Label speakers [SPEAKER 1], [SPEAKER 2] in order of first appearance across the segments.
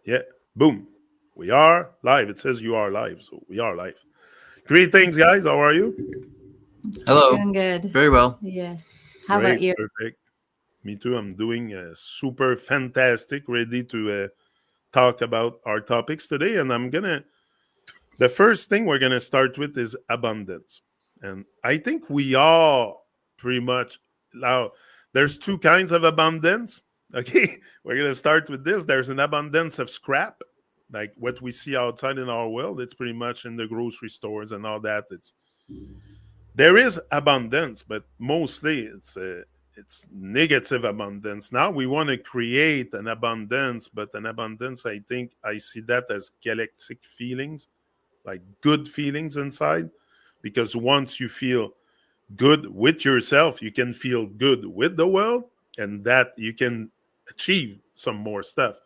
[SPEAKER 1] Yeah, boom. We are live. It says you are live, so we are live. Greetings, guys. How are you?
[SPEAKER 2] Hello.
[SPEAKER 3] Doing good.
[SPEAKER 2] Very well.
[SPEAKER 3] Yes. How about
[SPEAKER 1] Great,
[SPEAKER 3] you?
[SPEAKER 1] perfect. Me too. I'm doing super fantastic, ready to talk about our topics today. And the first thing we're gonna start with is abundance. And I think we all pretty much now. There's two kinds of abundance. Okay, we're gonna start with this. There's an abundance of scrap, like what we see outside in our world. It's pretty much in the grocery stores and all that. There is abundance, but mostly it's negative abundance. Now we want to create an abundance, but an abundance, I think I see that as galactic feelings, like good feelings inside, because once you feel good with yourself, you can feel good with the world, and that you can achieve some more stuff.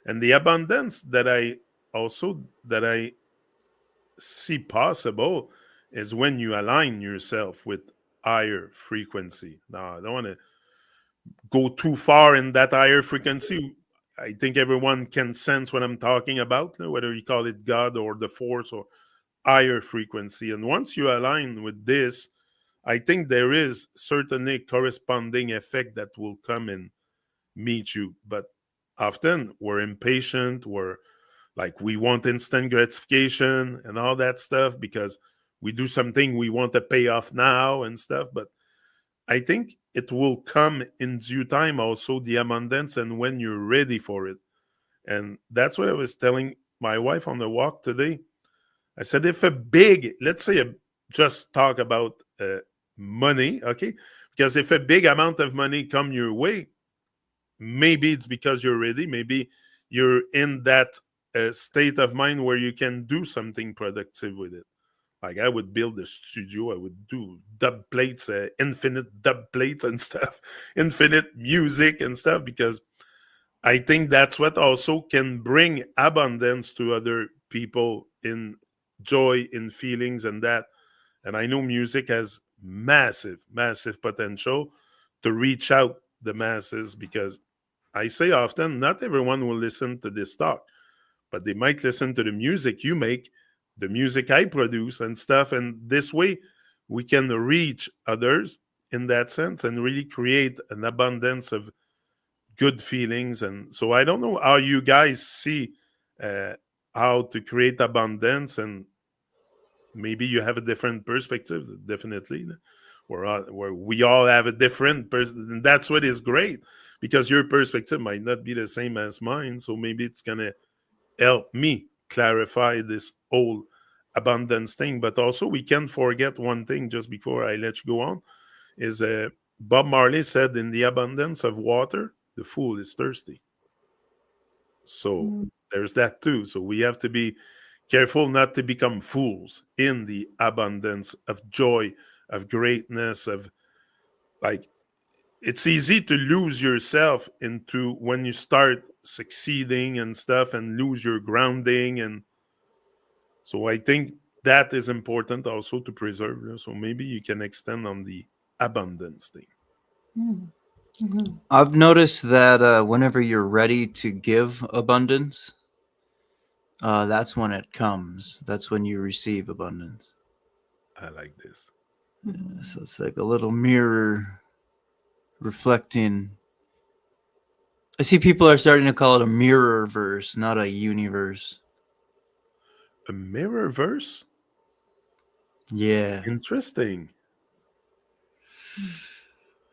[SPEAKER 1] And the abundance that I see possible is when you align yourself with higher frequency. Now, I don't want to go too far in that higher frequency. I think everyone can sense what I'm talking about, whether you call it God or the force or higher frequency. And once you align with this, I think there is certainly corresponding effect that will come and meet you. But often we're impatient, we're like we want instant gratification and all that stuff because we do something we want to pay off now and stuff. But I think it will come in due time also, the abundance, and when you're ready for it. And that's what I was telling my wife on the walk today. I said, if a big, let's say, just talk about money, okay? Because if a big amount of money come your way, maybe it's because you're ready. Maybe you're in that state of mind where you can do something productive with it. Like I would build a studio, I would do dub plates, infinite dub plates and stuff, infinite music and stuff, because I think that's what also can bring abundance to other people in joy, in feelings, and that. And I know music has massive, massive potential to reach out the masses because I say often, not everyone will listen to this talk, but they might listen to the music you make, the music I produce, and stuff. And this way, we can reach others in that sense and really create an abundance of good feelings. And so I don't know how you guys see uh, how to create abundance, and maybe you have a different perspective, definitely. Where we all have a different person, and that's what is great because your perspective might not be the same as mine. So maybe it's gonna help me clarify this whole abundance thing. But also, we can't forget one thing just before I let you go on is Bob Marley said, "In the abundance of water, the fool is thirsty." So
[SPEAKER 3] Mm.
[SPEAKER 1] there's that too. So we have to be careful not to become fools in the abundance of joy, of greatness, of like it's easy to lose yourself into when you start succeeding and stuff and lose your grounding. And so I think that is important also to preserve. So maybe you can extend on the abundance thing.
[SPEAKER 3] Mm. Mhm.
[SPEAKER 2] I've noticed that whenever you're ready to give abundance, that's when it comes. That's when you receive abundance.
[SPEAKER 1] I like this.
[SPEAKER 2] So it's like a little mirror reflecting. I see people are starting to call it a mirror verse, not a universe.
[SPEAKER 1] A mirror verse?
[SPEAKER 2] Yeah.
[SPEAKER 1] Interesting.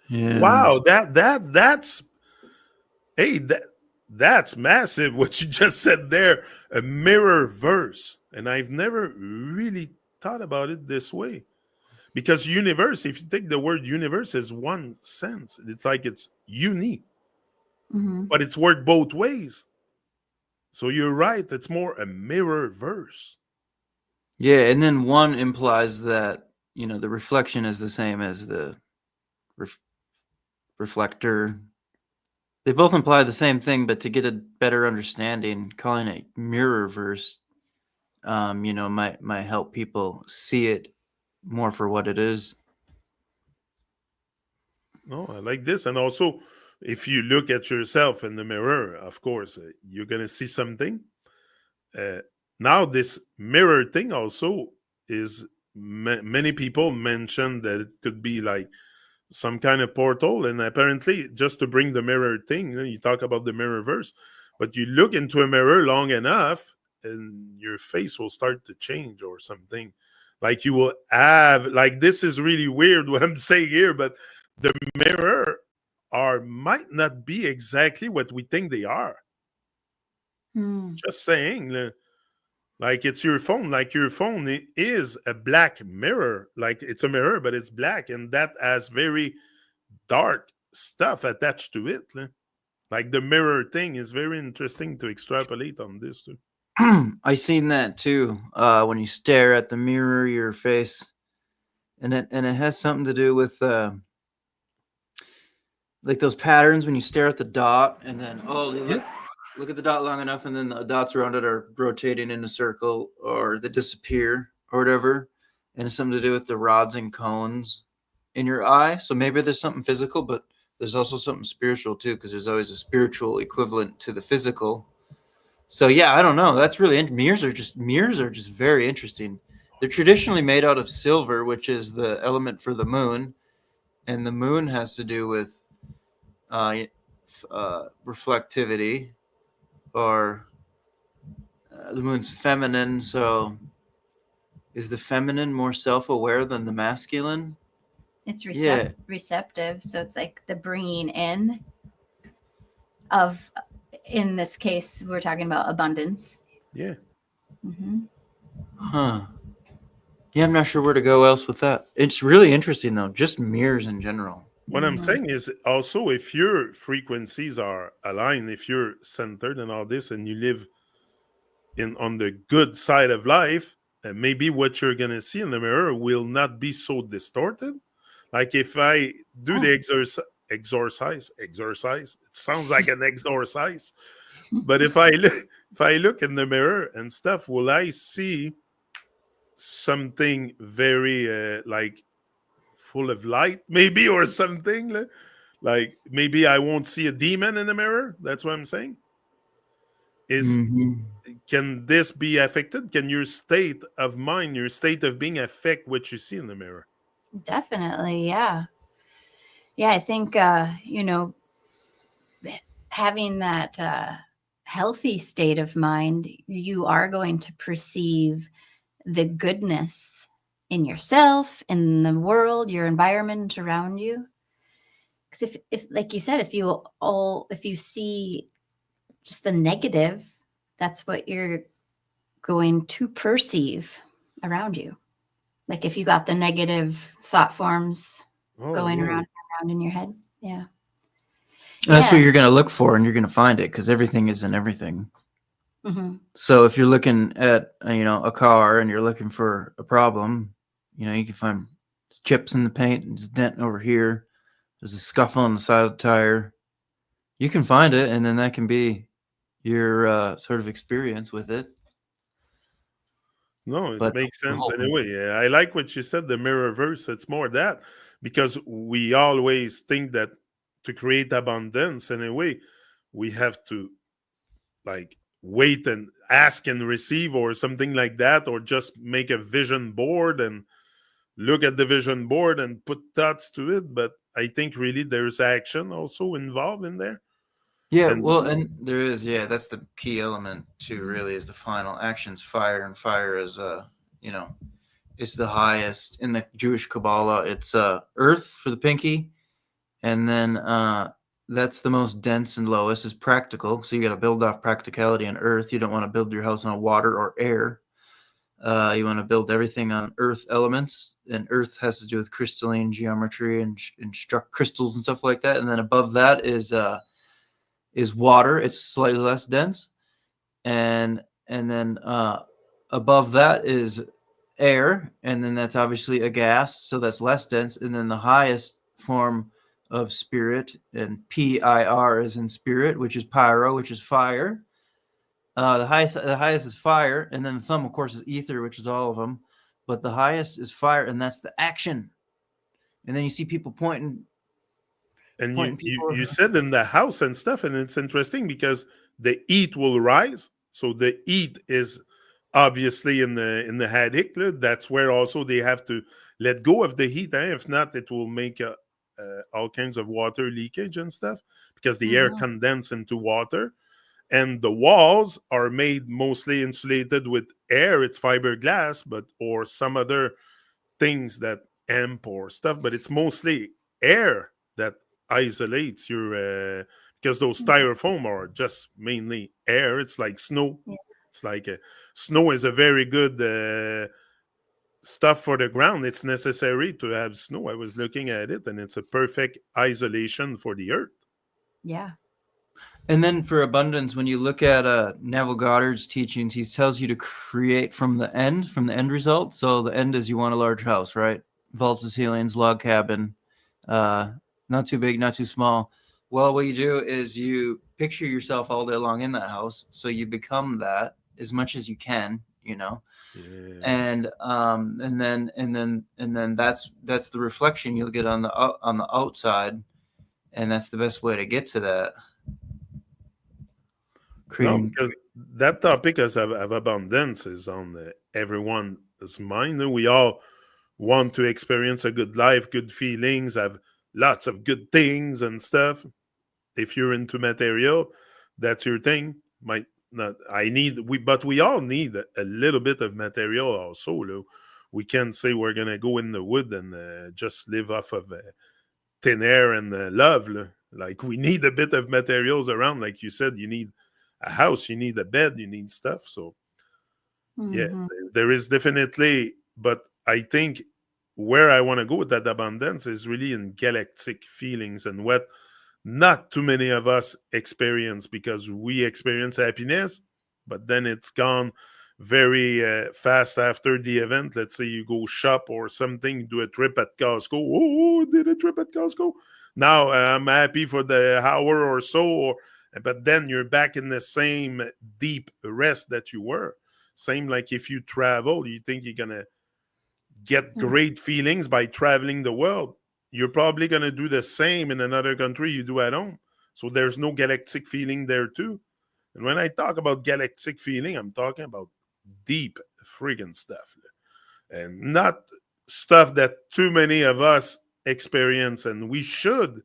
[SPEAKER 2] Yeah.
[SPEAKER 1] Wow, that's hey, that's massive what you just said there. A mirror verse. And I've never really thought about it this way. Because universe, if you take the word universe as one sense, it's like it's unique,
[SPEAKER 3] Mhm.
[SPEAKER 1] but it's worked both ways. So you're right, it's more a mirror verse.
[SPEAKER 2] Yeah, and then one implies that, the reflection is the same as the ref- reflector. They both imply the same thing, but to get a better understanding, calling it mirror verse, might help people see it more for what it is.
[SPEAKER 1] No, I like this. And also, if you look at yourself in the mirror, of course, you're going to see something. Uh, Now, this mirror thing also is many people mention that it could be like some kind of portal, and apparently, just to bring the mirror thing, you talk about the mirror verse, but you look into a mirror long enough, and your face will start to change or something. Like you will have, like, this is really weird what I'm saying here, but the mirror are might not be exactly what we think they are.
[SPEAKER 3] Hmm.
[SPEAKER 1] Just saying, like it's your phone. Like your phone is a black mirror. Like it's a mirror, but it's black, and that has very dark stuff attached to it. Like the mirror thing is very interesting to extrapolate on this too.
[SPEAKER 2] I seen that too. When you stare at the mirror, your face, and it has something to do with like those patterns when you stare at the dot, and then you look at the dot long enough, and then the dots around it are rotating in a circle, or they disappear, or whatever. And it's something to do with the rods and cones in your eye. So maybe there's something physical, but there's also something spiritual too, because there's always a spiritual equivalent to the physical. So yeah, I don't know. That's really mirrors are just very interesting. They're traditionally made out of silver, which is the element for the moon, and the moon has to do with reflectivity, or the moon's feminine. So is the feminine more self-aware than the masculine?
[SPEAKER 3] It's
[SPEAKER 2] Yeah.
[SPEAKER 3] receptive. So it's like the bringing in of, in this case, we're talking about abundance.
[SPEAKER 1] Yeah.
[SPEAKER 3] Mm-hmm.
[SPEAKER 2] Huh. Yeah, I'm not sure where to go else with that. It's really interesting though, just mirrors in general.
[SPEAKER 1] What I'm saying is also if your frequencies are aligned, if you're centered and all this, and you live in on the good side of life, maybe what you're gonna see in the mirror will not be so distorted. Like if I do the exercise, it sounds like an exercise. But if I look in the mirror and stuff, will I see something very like full of light, maybe, or something? Like maybe I won't see a demon in the mirror. That's what I'm saying. Is
[SPEAKER 2] Mm-hmm.
[SPEAKER 1] Can this be affected? Can your state of mind, your state of being affect what you see in the mirror?
[SPEAKER 3] Definitely, yeah. Yeah, I think having that healthy state of mind, you are going to perceive the goodness in yourself, in the world, your environment around you. Because if like you said, if you see just the negative, that's what you're going to perceive around you. Like if you got the negative thought forms
[SPEAKER 1] Oh
[SPEAKER 3] going
[SPEAKER 1] yeah.
[SPEAKER 3] around in your head. Yeah.
[SPEAKER 2] That's what you're going to look for, and you're going to find it, because everything is in everything.
[SPEAKER 3] Mm-hmm.
[SPEAKER 2] So if you're looking at a car and you're looking for a problem, you can find chips in the paint, and there's a dent over here, there's a scuffle on the side of the tire. You can find it, and then that can be your sort of experience with it.
[SPEAKER 1] No, it
[SPEAKER 2] But
[SPEAKER 1] makes sense anyway. Yeah, I like what you said, the mirror verse. It's more that because we always think that to create abundance in a way, we have to like wait and ask and receive or something like that, or just make a vision board and look at the vision board and put thoughts to it. But I think really there's action also involved in there.
[SPEAKER 2] yeah,
[SPEAKER 1] And
[SPEAKER 2] well, and there is, that's the key element too, really, is the final actions, fire, and fire is it's the highest in the Jewish Kabbalah. It's earth for the pinky, and then that's the most dense and lowest is practical. So you got to build off practicality on earth. You don't want to build your house on water or air. You want to build everything on earth elements, and earth has to do with crystalline geometry and struck crystals and stuff like that. And then above that is water. It's slightly less dense, and then above that is air, and then that's obviously a gas, so that's less dense. And then the highest form of spirit, and PIR is in spirit, which is pyro, which is fire. The highest is fire, and then the thumb, of course, is ether, which is all of them. But the highest is fire, and that's the action. And then you see people pointing
[SPEAKER 1] And
[SPEAKER 2] pointing people.
[SPEAKER 1] you said in the house and stuff, and it's interesting because the heat will rise. So the heat is obviously in the attic. That's where also they have to let go of the heat. If not, it will make all kinds of water leakage and stuff because the air
[SPEAKER 3] Mhm.
[SPEAKER 1] condense into water. And the walls are made mostly insulated with air. It's fiberglass, but or some other things that amp or stuff, but it's mostly air that isolates your because those
[SPEAKER 3] Mhm.
[SPEAKER 1] styrofoam are just mainly air. It's like snow.
[SPEAKER 3] Yeah.
[SPEAKER 1] It's like snow is a very good stuff for the ground. It's necessary to have snow. I was looking at it, and it's a perfect isolation for the earth.
[SPEAKER 3] Yeah.
[SPEAKER 2] And then for abundance, when you look at Neville Goddard's teachings, he tells you to create from the end result. So the end is you want a large house, right? Vaulted ceilings, log cabin, uh, not too big, not too small. Well, what you do is you picture yourself all day long in that house, so you become that as much as you can, you know.
[SPEAKER 1] Yeah.
[SPEAKER 2] And then that's the reflection you'll get on the outside, and that's the best way to get to that.
[SPEAKER 1] No,
[SPEAKER 2] Creating.
[SPEAKER 1] because that topic of abundance is on everyone's mind. We all want to experience a good life, good feelings, have lots of good things and stuff. If you're into material, that's your thing. Might not. I need but we all need a little bit of material also. We can't say we're gonna go in the wood and just live off of thin air and love. Like we need a bit of materials around. Like you said, you need a house, you need a bed, you need stuff. So yeah,
[SPEAKER 3] Mhm.
[SPEAKER 1] there is definitely, but I think where I want to go with that abundance is really in galactic feelings and what not too many of us experience because we experience happiness, but then it's gone very fast after the event. Let's say you go shop or something, do a trip at Costco. Oh, did a trip at Costco. Now I'm happy for the hour or so, but then you're back in the same deep rest that you were. Same like if you travel, you think you're gonna get
[SPEAKER 3] Mhm.
[SPEAKER 1] great feelings by traveling the world. You're probably going to do the same in another country you do at home. So there's no galactic feeling there too. And when I talk about galactic feeling, I'm talking about deep friggin' stuff and not stuff that too many of us experience. And we should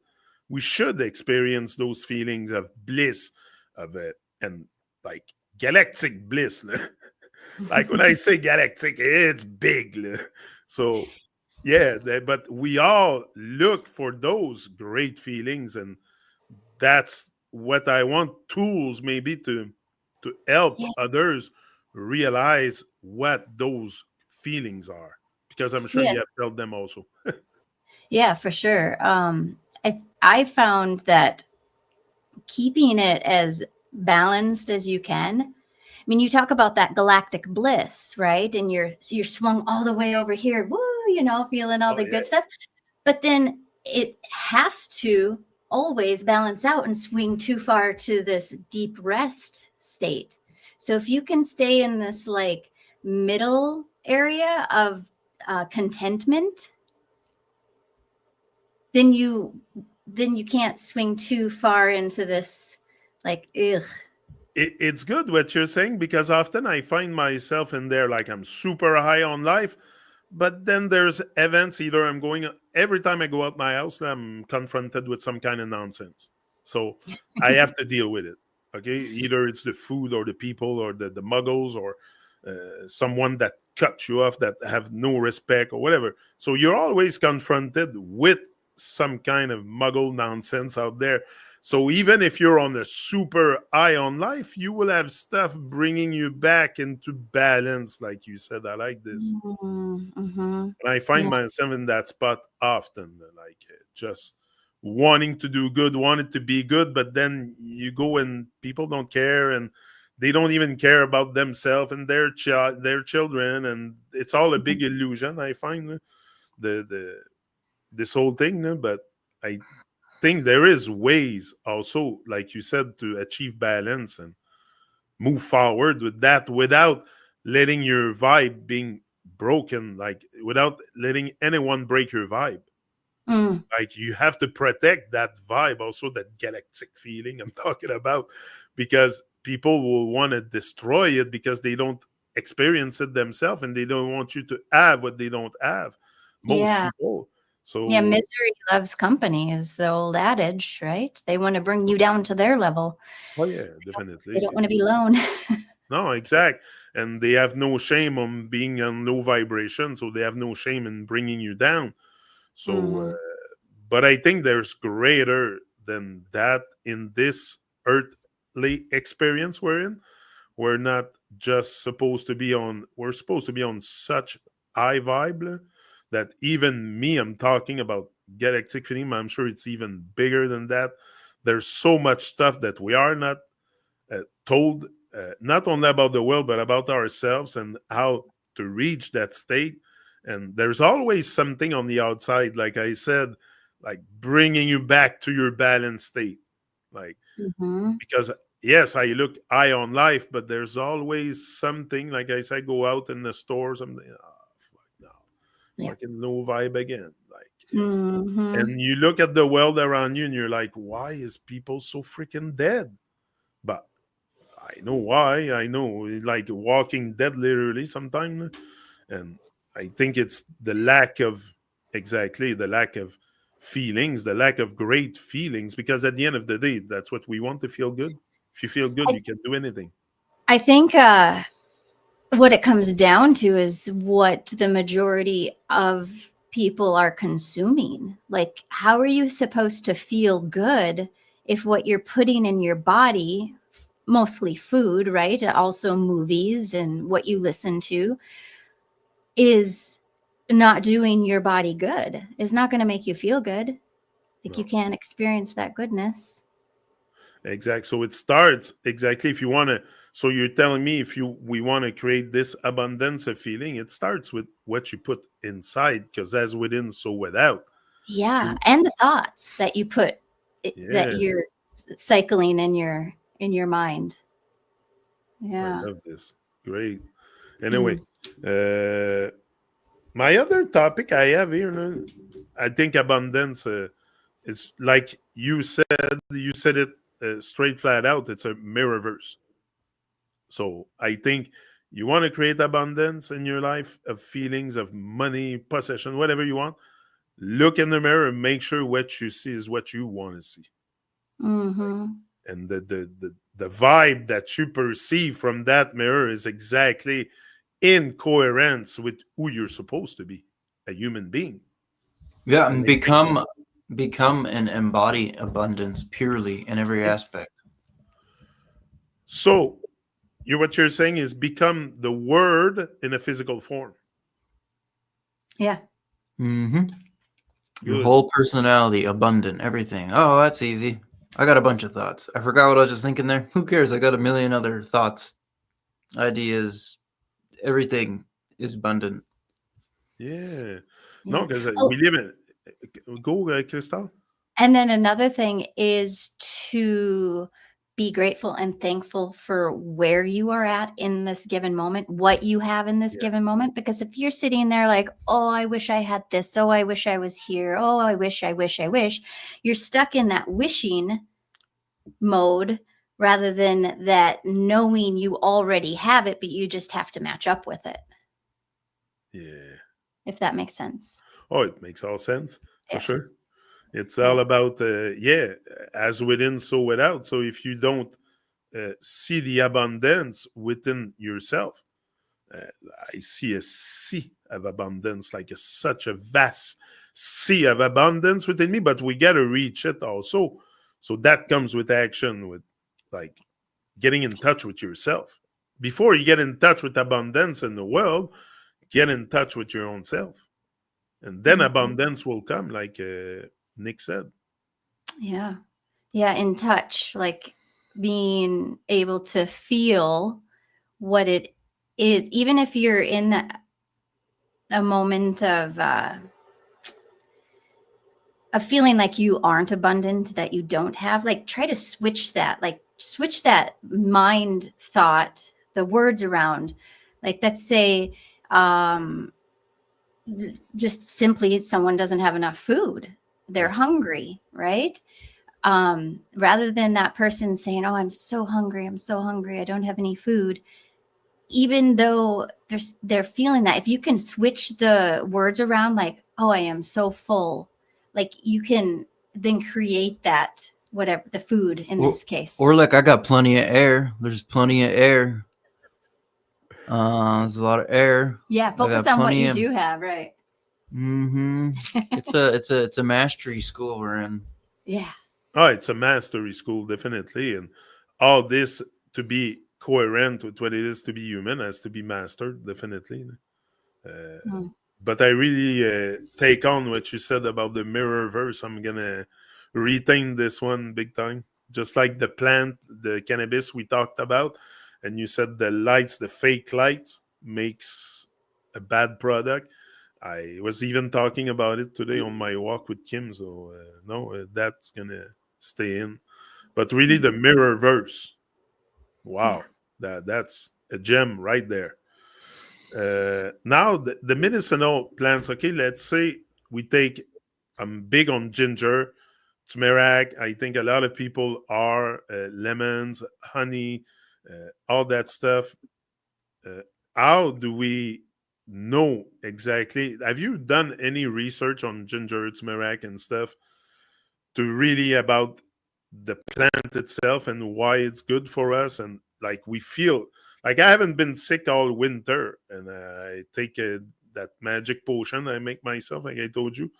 [SPEAKER 1] experience those feelings of bliss of it and like galactic bliss. Like when I say galactic, it's big. So yeah, but we all look for those great feelings, and that's what I want tools maybe to help
[SPEAKER 3] Yeah.
[SPEAKER 1] others realize what those feelings are, because I'm sure
[SPEAKER 3] Yeah.
[SPEAKER 1] you have felt them also.
[SPEAKER 3] Yeah, for sure. I found that keeping it as balanced as you can. I mean, you talk about that galactic bliss, right? And you're swung all the way over here, woo, feeling all
[SPEAKER 1] Oh
[SPEAKER 3] the
[SPEAKER 1] yeah,
[SPEAKER 3] good stuff. But then it has to always balance out and swing too far to this deep rest state. So if you can stay in this like middle area of contentment, then you can't swing too far into this like ugh.
[SPEAKER 1] it's good what you're saying because often I find myself in there like I'm super high on life, but then there's events. Either I'm going every time I go out my house, I'm confronted with some kind of nonsense. So I have to deal with it. Okay, either it's the food or the people or the muggles or someone that cuts you off that have no respect or whatever. So you're always confronted with some kind of muggle nonsense out there. So even if you're on a super high on life, you will have stuff bringing you back into balance. Like you said, I like this.
[SPEAKER 3] Mm-hmm.
[SPEAKER 1] And I find
[SPEAKER 3] Yeah.
[SPEAKER 1] myself in that spot often, like just wanting to do good, wanting to be good, but then you go and people don't care and they don't even care about themselves and their children, and it's all a big illusion. I find the this whole thing, but I think there is ways also, like you said, to achieve balance and move forward with that without letting your vibe being broken, like without letting anyone break your vibe.
[SPEAKER 3] Mm.
[SPEAKER 1] Like you have to protect that vibe, also that galactic feeling I'm talking about, because people will want to destroy it because they don't experience it themselves and they don't want you to have what they don't have. Most
[SPEAKER 3] Yeah.
[SPEAKER 1] people.
[SPEAKER 3] Yeah,
[SPEAKER 1] So
[SPEAKER 3] misery loves company is the old adage, right? They want to bring you down to their level.
[SPEAKER 1] oh yeah,
[SPEAKER 3] They
[SPEAKER 1] definitely.
[SPEAKER 3] don't want to be alone.
[SPEAKER 1] No, exact. And they have no shame on being on low vibration, so they have no shame in bringing you down. So,
[SPEAKER 3] Hmm.
[SPEAKER 1] but I think there's greater than that in this earthly experience we're in. We're not just supposed to be on. We're supposed to be on such high vibe that even me, I'm talking about galactic feeling. I'm sure it's even bigger than that. There's so much stuff that we are not told, not only about the world but about ourselves and how to reach that state. And there's always something on the outside, like I said, like bringing you back to your balanced state, like,
[SPEAKER 3] Hmm.
[SPEAKER 1] because yes, I look high on life, but there's always something, like I said, go out in the stores, I'm like, oh, fuck no,
[SPEAKER 3] Yeah.
[SPEAKER 1] fucking low vibe again, like it's,
[SPEAKER 3] Hmm.
[SPEAKER 1] and you look at the world around you and you're like, why is people so freaking dead? But I know why. I know, like Walking Dead, literally, sometimes, and I think it's the lack of, exactly, the lack of feelings, the lack of great feelings. Because at the end of the day, that's what we want, to feel good. If you feel good,
[SPEAKER 3] I,
[SPEAKER 1] you can do anything.
[SPEAKER 3] I think what it comes down to is what the majority of people are consuming. Like, how are you supposed to feel good if what you're putting in your body, mostly food, right? Also movies and what you listen to, is not doing your body good, is not going to make you feel good. Like, you
[SPEAKER 1] No,
[SPEAKER 3] can't experience that goodness.
[SPEAKER 1] exactly. So it starts, exactly, if you want to. So you're telling me, if you we want to create this abundance of feeling, it starts with what you put inside, because as within, so without. If
[SPEAKER 3] Yeah,
[SPEAKER 1] you,
[SPEAKER 3] and the thoughts that you put that
[SPEAKER 1] yeah,
[SPEAKER 3] you're cycling in your mind.
[SPEAKER 1] I
[SPEAKER 3] Yeah.
[SPEAKER 1] love this. Great. Anyway,
[SPEAKER 3] Mm.
[SPEAKER 1] uh, my other topic I have here, I think abundance is like you said it straight flat out. It's a mirrorverse. So I think you want to create abundance in your life of feelings, of money, possession, whatever you want. Look in the mirror and make sure what you see is what you want to see.
[SPEAKER 3] Mhm.
[SPEAKER 1] And the vibe that you perceive from that mirror is exactly in coherence with who you're supposed to be, a human being.
[SPEAKER 2] Yeah,
[SPEAKER 1] And
[SPEAKER 2] and
[SPEAKER 1] I think
[SPEAKER 2] become and embody abundance purely in every aspect.
[SPEAKER 1] so. What you're saying is become the word in a physical form.
[SPEAKER 3] Yeah.
[SPEAKER 2] Hmm. Your
[SPEAKER 1] Good.
[SPEAKER 2] whole personality, abundant, everything. Oh, that's easy. I got a bunch of thoughts. I forgot what I was just thinking there. Who cares? I got a million other thoughts, ideas. Everything is abundant.
[SPEAKER 1] Yeah. No,
[SPEAKER 3] Yeah.
[SPEAKER 1] because
[SPEAKER 3] Oh,
[SPEAKER 1] we live in. Go, Crystal.
[SPEAKER 3] and then another thing is to be grateful and thankful for where you are at in this given moment, what you have in this
[SPEAKER 1] Yeah.
[SPEAKER 3] given moment. Because if you're sitting there like, oh, I wish I had this. Oh, I wish I was here. Oh, I wish, I wish, I wish. You're stuck in that wishing mode rather than that knowing you already have it, but you just have to match up with it,
[SPEAKER 1] Yeah.
[SPEAKER 3] if that makes sense.
[SPEAKER 1] Oh, it makes all sense for
[SPEAKER 3] Yeah.
[SPEAKER 1] sure. It's
[SPEAKER 3] Yeah.
[SPEAKER 1] all about yeah, as within, so without. So if you don't see the abundance within yourself, uh, I see a sea of abundance, like such a vast sea of abundance within me. But we gotta reach it also. So that comes with action, with like getting in touch with yourself. Before you get in touch with abundance in the world, get in touch with your own self. And then
[SPEAKER 3] Mhm.
[SPEAKER 1] abundance will come, like Nick said.
[SPEAKER 3] Yeah. Yeah. In touch, like being able to feel what it is, even if you're in a moment of feeling like you aren't abundant, that you don't have, like try to switch that, like switch that mind thought, the words around. Like let's say, um, just simply someone doesn't have enough food. They're hungry, right? Rather than that person saying, "Oh, I'm so hungry. I'm so hungry. I don't have any food." Even though they're feeling that, if you can switch the words around, like, "Oh, I am so full," like you can then create that, whatever the food in this case.
[SPEAKER 2] Or like, I got plenty of air. There's plenty of air. There's a lot of air.
[SPEAKER 3] Yeah, focus on what you do have, right?
[SPEAKER 2] Mm-hmm. It's a mastery school we're in.
[SPEAKER 3] Yeah.
[SPEAKER 1] Oh, it's a mastery school, definitely. And all this, to be coherent with what it is to be human, has to be mastered, definitely.
[SPEAKER 3] Mm.
[SPEAKER 1] But I really take on what you said about the mirror verse. I'm going to retain this one big time. Just like the plant, the cannabis we talked about. And you said the lights, the fake lights, makes a bad product. I was even talking about it today on my walk with Kim. So, no, that's going to stay in. But really, the mirror verse. Wow. That's a gem right there. Now, the medicinal plants, okay, let's say we take, I'm big on ginger, turmeric. I think a lot of people are, lemons, honey, all that stuff. Uh, how do we know exactly? Have you done any research on ginger, turmeric, and stuff to really about the plant itself and why it's good for us? And like we feel like I haven't been sick all winter, and I take that magic potion I make myself, like I told you,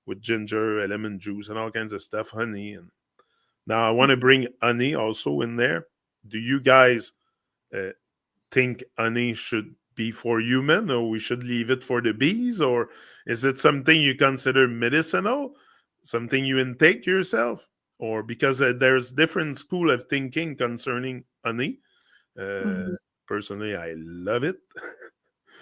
[SPEAKER 1] with ginger, lemon juice, and all kinds of stuff, honey. And now I want to bring honey also in there. Do you guys uh, think honey should be for human, or we should leave it for the bees, or is it something you consider medicinal, something you intake yourself, or because there's different school of thinking concerning honey. uh,
[SPEAKER 3] Mhm.
[SPEAKER 1] Personally, I love it.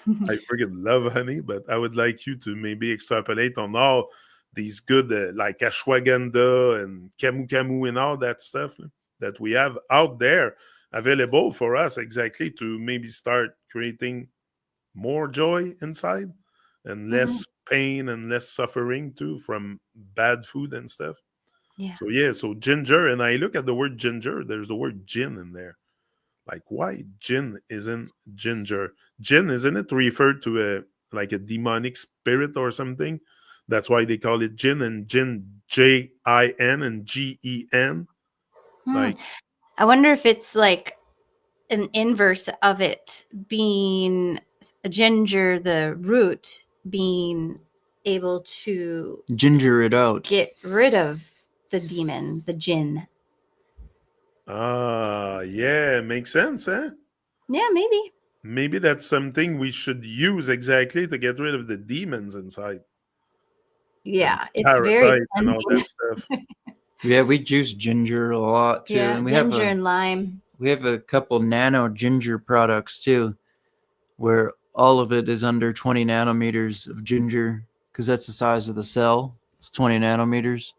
[SPEAKER 1] I freaking love honey, but I would like you to maybe extrapolate on all these good, like ashwagandha and camu camu and all that stuff that we have out there available for us, exactly to maybe start creating more joy inside and
[SPEAKER 3] Mhm.
[SPEAKER 1] less pain and less suffering too from bad food and stuff.
[SPEAKER 3] Yeah.
[SPEAKER 1] So yeah, so ginger, and I look at the word ginger, there's the word gin in there. Like, why gin isn't ginger? Gin, isn't it referred to a like a demonic spirit or something? That's why they call it gin, and gin, Jin and Gen.
[SPEAKER 3] Hmm.
[SPEAKER 1] Like,
[SPEAKER 3] I wonder if it's like an inverse of it being a ginger, the root being able to
[SPEAKER 2] Ginger it out.
[SPEAKER 3] get rid of the demon, the jinn.
[SPEAKER 1] yeah, makes sense, eh?
[SPEAKER 3] Yeah, maybe.
[SPEAKER 1] Maybe that's something we should use exactly to get rid of the demons inside and
[SPEAKER 3] Yeah, it's very
[SPEAKER 1] parasites and all that
[SPEAKER 3] cleansing.
[SPEAKER 1] stuff.
[SPEAKER 2] Yeah, we juice ginger a lot too,
[SPEAKER 3] Yeah,
[SPEAKER 2] and
[SPEAKER 3] ginger and lime.
[SPEAKER 2] we have a couple nano ginger products too, where all of it is under 20 nanometers of ginger, because that's the size of the cell. It's 20 nanometers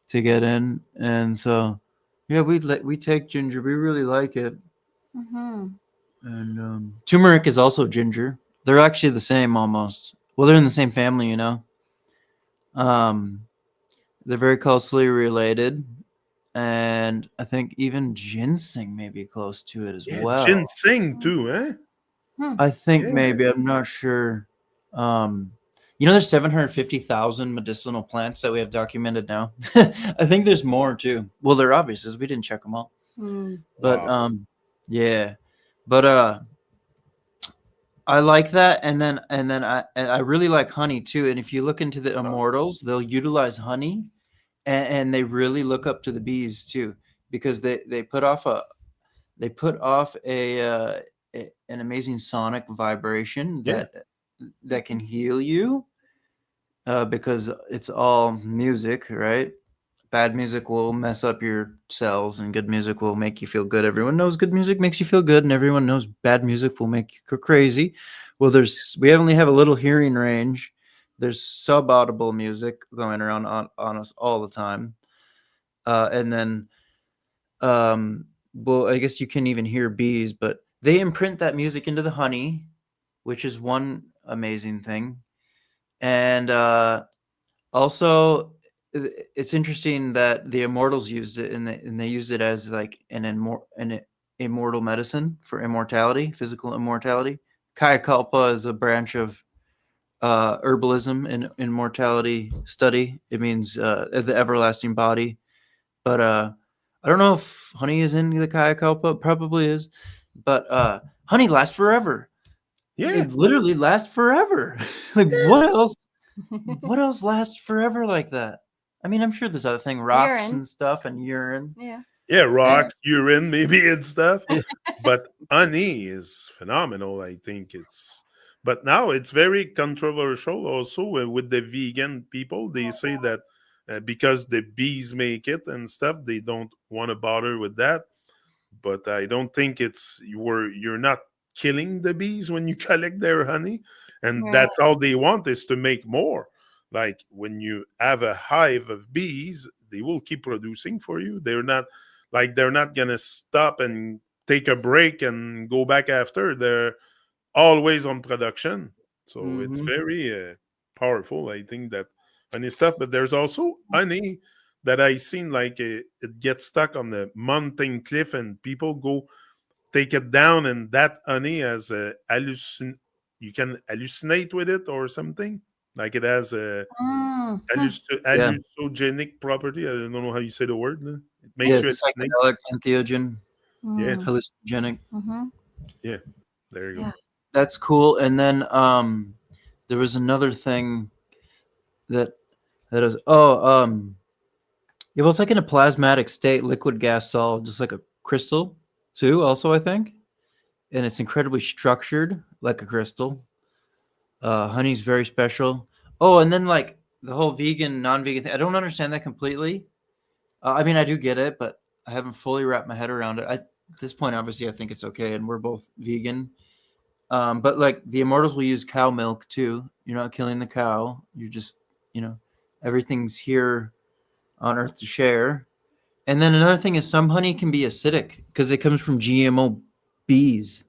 [SPEAKER 2] to get in, and so yeah, we take ginger. We really like it,
[SPEAKER 3] Mm-hmm.
[SPEAKER 2] and turmeric is also ginger. They're actually the same almost. Well, they're in the same family, you know. Um, they're very closely related, and I think even ginseng may be close to it as
[SPEAKER 1] Yeah,
[SPEAKER 2] well.
[SPEAKER 1] ginseng too, eh?
[SPEAKER 2] I think
[SPEAKER 1] Yeah.
[SPEAKER 2] maybe, I'm not sure. Um, there's 750,000 medicinal plants that we have documented now. I think there's more too. Well, they're obvious as we didn't check them all.
[SPEAKER 3] Mm.
[SPEAKER 2] But
[SPEAKER 1] Wow.
[SPEAKER 2] yeah. But I like that, and then I really like honey too. And if you look into the immortals, they'll utilize honey, and they really look up to the bees too, because they put off an amazing sonic vibration
[SPEAKER 1] Yeah.
[SPEAKER 2] that can heal you, because it's all music, right? Bad music will mess up your cells, and good music will make you feel good. Everyone knows good music makes you feel good, and everyone knows bad music will make you go crazy. Well, we only have a little hearing range. There's sub-audible music going around on us all the time, and then well, I guess you can even hear bees, but they imprint that music into the honey, which is one amazing thing. And also, it's interesting that the immortals used it, and they used it as like an immortal medicine for immortality, physical immortality. Kayakalpa is a branch of herbalism and immortality study. It means the everlasting body. But I don't know if honey is in the Kayakalpa. Probably is. But honey lasts forever.
[SPEAKER 1] Yeah,
[SPEAKER 2] It literally lasts forever. Like what else? What else lasts forever like that? I mean, I'm sure there's other thing, rocks
[SPEAKER 3] Urine.
[SPEAKER 2] and stuff, and urine.
[SPEAKER 3] Yeah.
[SPEAKER 1] yeah, rocks, urine, maybe and stuff.
[SPEAKER 2] Yeah.
[SPEAKER 1] But honey is phenomenal. I think but now it's very controversial also with the vegan people. They say that because the bees make it and stuff, they don't want to bother with that. But I don't think you're not killing the bees when you collect their honey, and
[SPEAKER 3] Right.
[SPEAKER 1] that's all they want is to make more. Like when you have a hive of bees, they will keep producing for you. They're not gonna stop and take a break and go back after. They're always on production, so it's
[SPEAKER 2] Mm-hmm.
[SPEAKER 1] very powerful. I think that honey stuff, but there's also honey that I seen like it gets stuck on the mountain cliff, and people go take it down, and that honey has a you can hallucinate with it or something. Like it has a
[SPEAKER 2] Yeah.
[SPEAKER 1] hallucinogenic property. I don't know how you say the word. It
[SPEAKER 2] Yeah,
[SPEAKER 1] makes you
[SPEAKER 2] it's
[SPEAKER 1] hallucinate.
[SPEAKER 2] psychedelic, entheogen,
[SPEAKER 1] Yeah,
[SPEAKER 2] hallucinogenic.
[SPEAKER 1] yeah. There you go.
[SPEAKER 3] Yeah.
[SPEAKER 2] That's cool. And then there was another thing that is yeah, well, it's like in a plasmatic state, liquid gas solid, just like a crystal too, also I think. And it's incredibly structured like a crystal. Honey's very special. Oh, and then like the whole vegan, non-vegan thing. I don't understand that completely. I mean, I do get it, but I haven't fully wrapped my head around it. At this point, obviously, I think it's okay, and we're both vegan. But like the immortals will use cow milk too. You're not killing the cow. You're just, you know, everything's here on Earth to share. And then another thing is some honey can be acidic because it comes from GMO bees.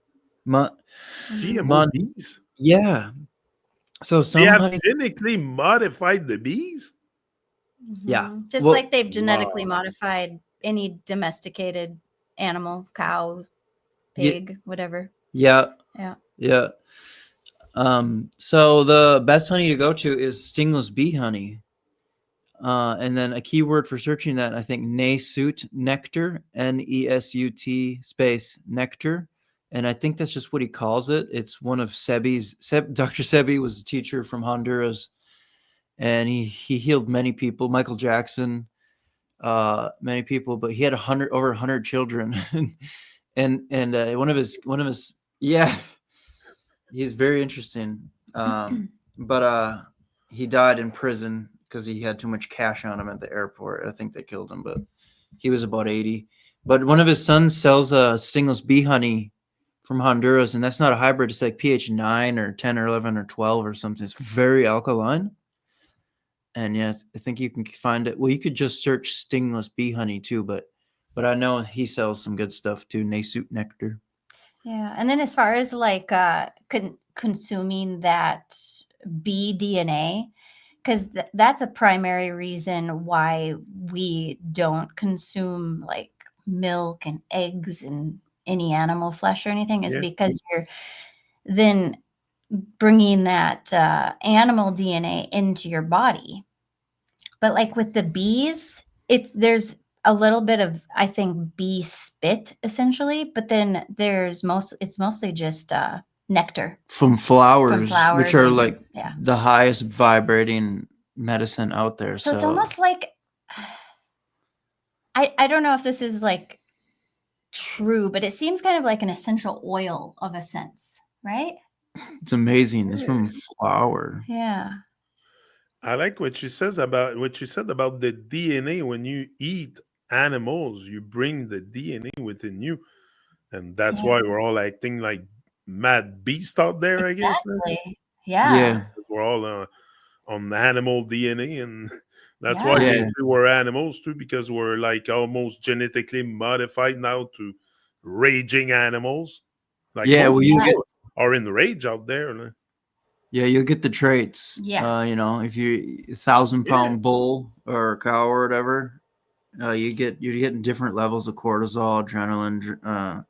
[SPEAKER 2] Mon,
[SPEAKER 1] GMO
[SPEAKER 2] mon,
[SPEAKER 1] bees.
[SPEAKER 2] yeah. So
[SPEAKER 1] They
[SPEAKER 2] some
[SPEAKER 1] have
[SPEAKER 2] honey,
[SPEAKER 1] genetically modified the bees.
[SPEAKER 2] yeah.
[SPEAKER 3] Just
[SPEAKER 2] Well,
[SPEAKER 3] like they've genetically
[SPEAKER 1] Wow.
[SPEAKER 3] modified any domesticated animal, cow,
[SPEAKER 2] yeah,
[SPEAKER 3] pig, whatever.
[SPEAKER 2] yeah,
[SPEAKER 3] Yeah.
[SPEAKER 2] yeah. So the best honey to go to is stingless bee honey. And then a keyword for searching that, I think, Nesut nectar, Nesut space nectar. And I think that's just what he calls it. It's one of Dr. Sebi was a teacher from Honduras, and he healed many people, Michael Jackson, many people, but he had over 100 children. and one of his, yeah, he's very interesting. But he died in prison because he had too much cash on him at the airport. I think they killed him, but he was about 80. But one of his sons sells stingless bee honey from Honduras, and that's not a hybrid. It's like pH 9 or 10 or 11 or 12 or something. It's very alkaline. And yes, I think you can find it. Well, you could just search stingless bee honey too, but I know he sells some good stuff too. Nesut nectar.
[SPEAKER 3] Yeah. And then as far as like consuming that bee DNA, because that's a primary reason why we don't consume like milk and eggs and any animal flesh or anything, is
[SPEAKER 1] Yeah.
[SPEAKER 3] because you're then bringing that animal DNA into your body. But like with the bees, there's a little bit of, I think, bee spit essentially, but then it's mostly just nectar
[SPEAKER 2] From
[SPEAKER 3] from
[SPEAKER 2] flowers, which
[SPEAKER 3] flowers
[SPEAKER 2] are
[SPEAKER 3] and
[SPEAKER 2] like
[SPEAKER 3] yeah.
[SPEAKER 2] the highest vibrating medicine out there.
[SPEAKER 3] So it's almost like I don't know if this is like true, but it seems kind of like an essential oil of a sense, right?
[SPEAKER 2] it's amazing. It's
[SPEAKER 1] Yeah.
[SPEAKER 2] from flower.
[SPEAKER 3] Yeah.
[SPEAKER 1] I like what you said about the DNA. When you eat animals, you bring the DNA within you, and that's
[SPEAKER 3] Yeah.
[SPEAKER 1] why we're all acting like mad beasts out there. I guess
[SPEAKER 3] Exactly. Yeah.
[SPEAKER 2] Yeah,
[SPEAKER 1] we're all on animal DNA, and that's why
[SPEAKER 3] Yeah.
[SPEAKER 1] they
[SPEAKER 2] yeah,
[SPEAKER 1] say we're animals too, because we're like almost genetically modified now to raging animals. Like
[SPEAKER 2] yeah.
[SPEAKER 1] most
[SPEAKER 2] Well, you
[SPEAKER 3] Yeah.
[SPEAKER 2] get
[SPEAKER 1] people are in rage out there.
[SPEAKER 2] Yeah, you'll get the traits.
[SPEAKER 3] Yeah.
[SPEAKER 2] You know, if you 1,000-pound bull or cow or whatever, you're getting different levels of cortisol, adrenaline.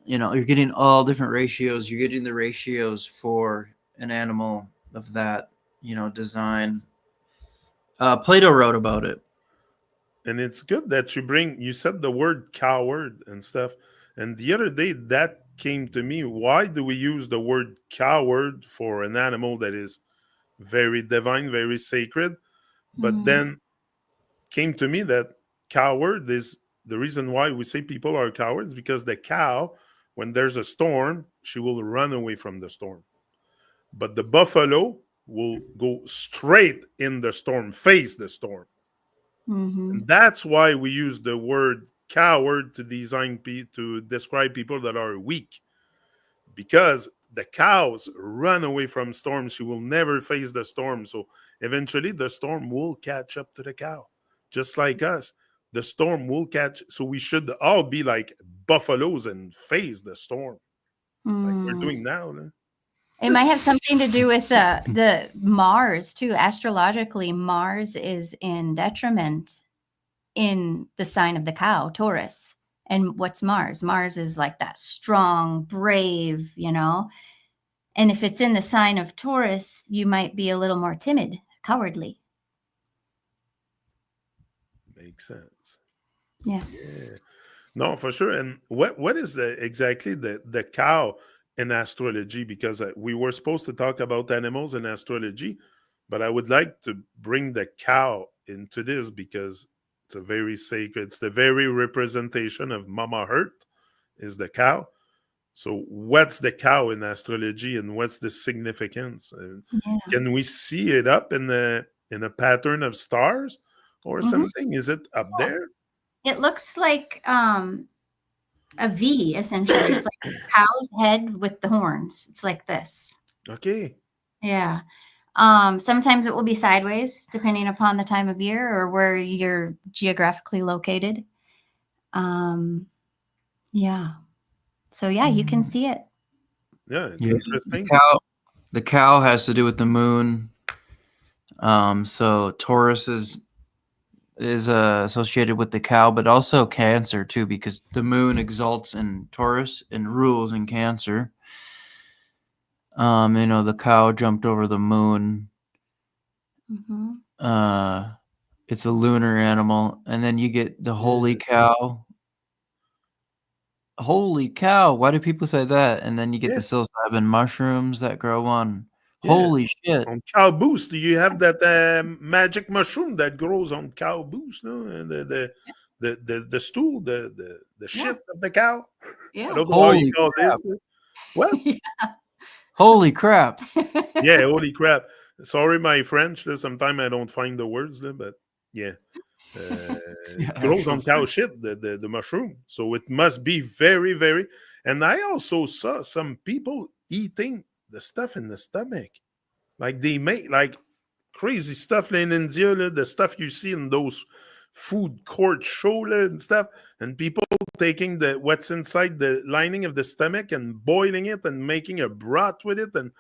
[SPEAKER 2] You know, you're getting all different ratios. You're getting the ratios for an animal of that, you know, design. Plato wrote about it.
[SPEAKER 1] And it's good that you said the word coward and stuff. And the other day that came to me. Why do we use the word coward for an animal that is very divine, very sacred? But
[SPEAKER 3] Mm.
[SPEAKER 1] then came to me that coward is the reason why we say people are cowards, because the cow, when there's a storm, she will run away from the storm. But the buffalo will go straight in the storm, face the storm.
[SPEAKER 3] Mm-hmm.
[SPEAKER 1] And that's why we use the word coward to to describe people that are weak, because the cows run away from storms. She will never face the storm. So eventually the storm will catch up to the cow. Just like us, the storm will catch. So we should all be like buffaloes and face the storm like we're
[SPEAKER 3] Mm.
[SPEAKER 1] doing now. No?
[SPEAKER 3] It might have something to do with the Mars too. Astrologically, Mars is in detriment in the sign of the cow, Taurus. And what's Mars? Mars is like that strong, brave, you know. And if it's in the sign of Taurus, you might be a little more timid, cowardly.
[SPEAKER 1] Makes sense.
[SPEAKER 3] Yeah.
[SPEAKER 1] Yeah. No, for sure. And what is exactly the cow in astrology? Because we were supposed to talk about animals in astrology, but I would like to bring the cow into this because it's a very sacred. It's the very representation of Mama Earth is the cow. So what's the cow in astrology, and what's the significance?
[SPEAKER 3] Yeah.
[SPEAKER 1] Can we see it up in a pattern of stars or
[SPEAKER 3] Mhm.
[SPEAKER 1] something? Is it up there?
[SPEAKER 3] It looks like a V essentially. It's like a cow's head with the horns. It's like this.
[SPEAKER 1] Okay.
[SPEAKER 3] Yeah. Sometimes it will be sideways depending upon the time of year or where you're geographically located. Yeah. So yeah, you can see it.
[SPEAKER 1] Yeah, it's
[SPEAKER 2] Yeah,
[SPEAKER 1] interesting.
[SPEAKER 2] the cow has to do with the moon. So Taurus is associated with the cow, but also Cancer too, because the moon exalts in Taurus and rules in Cancer. You know, the cow jumped over the moon.
[SPEAKER 3] Mm-hmm.
[SPEAKER 2] It's a lunar animal, and then you get the holy
[SPEAKER 1] Yeah.
[SPEAKER 2] cow. Holy cow! Why do people say that? And then you get
[SPEAKER 1] Yeah.
[SPEAKER 2] the psilocybin mushrooms that grow on.
[SPEAKER 1] Yeah.
[SPEAKER 2] Holy shit!
[SPEAKER 1] On cow boost, do you have that magic mushroom that grows on cow boost? No, and the stool, the
[SPEAKER 3] Yeah.
[SPEAKER 1] shit of the cow. I
[SPEAKER 3] Yeah.
[SPEAKER 1] don't know how you
[SPEAKER 2] Holy
[SPEAKER 1] call this.
[SPEAKER 2] crap!
[SPEAKER 1] What?
[SPEAKER 2] Holy crap!
[SPEAKER 1] Yeah, holy crap! Sorry, my French. Sometimes I don't find the words, but yeah.
[SPEAKER 2] Yeah,
[SPEAKER 1] It grows
[SPEAKER 2] actual
[SPEAKER 1] on cow
[SPEAKER 2] French.
[SPEAKER 1] shit, the mushroom. So it must be very, very. And I also saw some people eating the stuff in the stomach. Like they make like crazy stuff in India, the stuff you see in those food court show and stuff, and people taking the what's inside the lining of the stomach and boiling it and making a broth with it and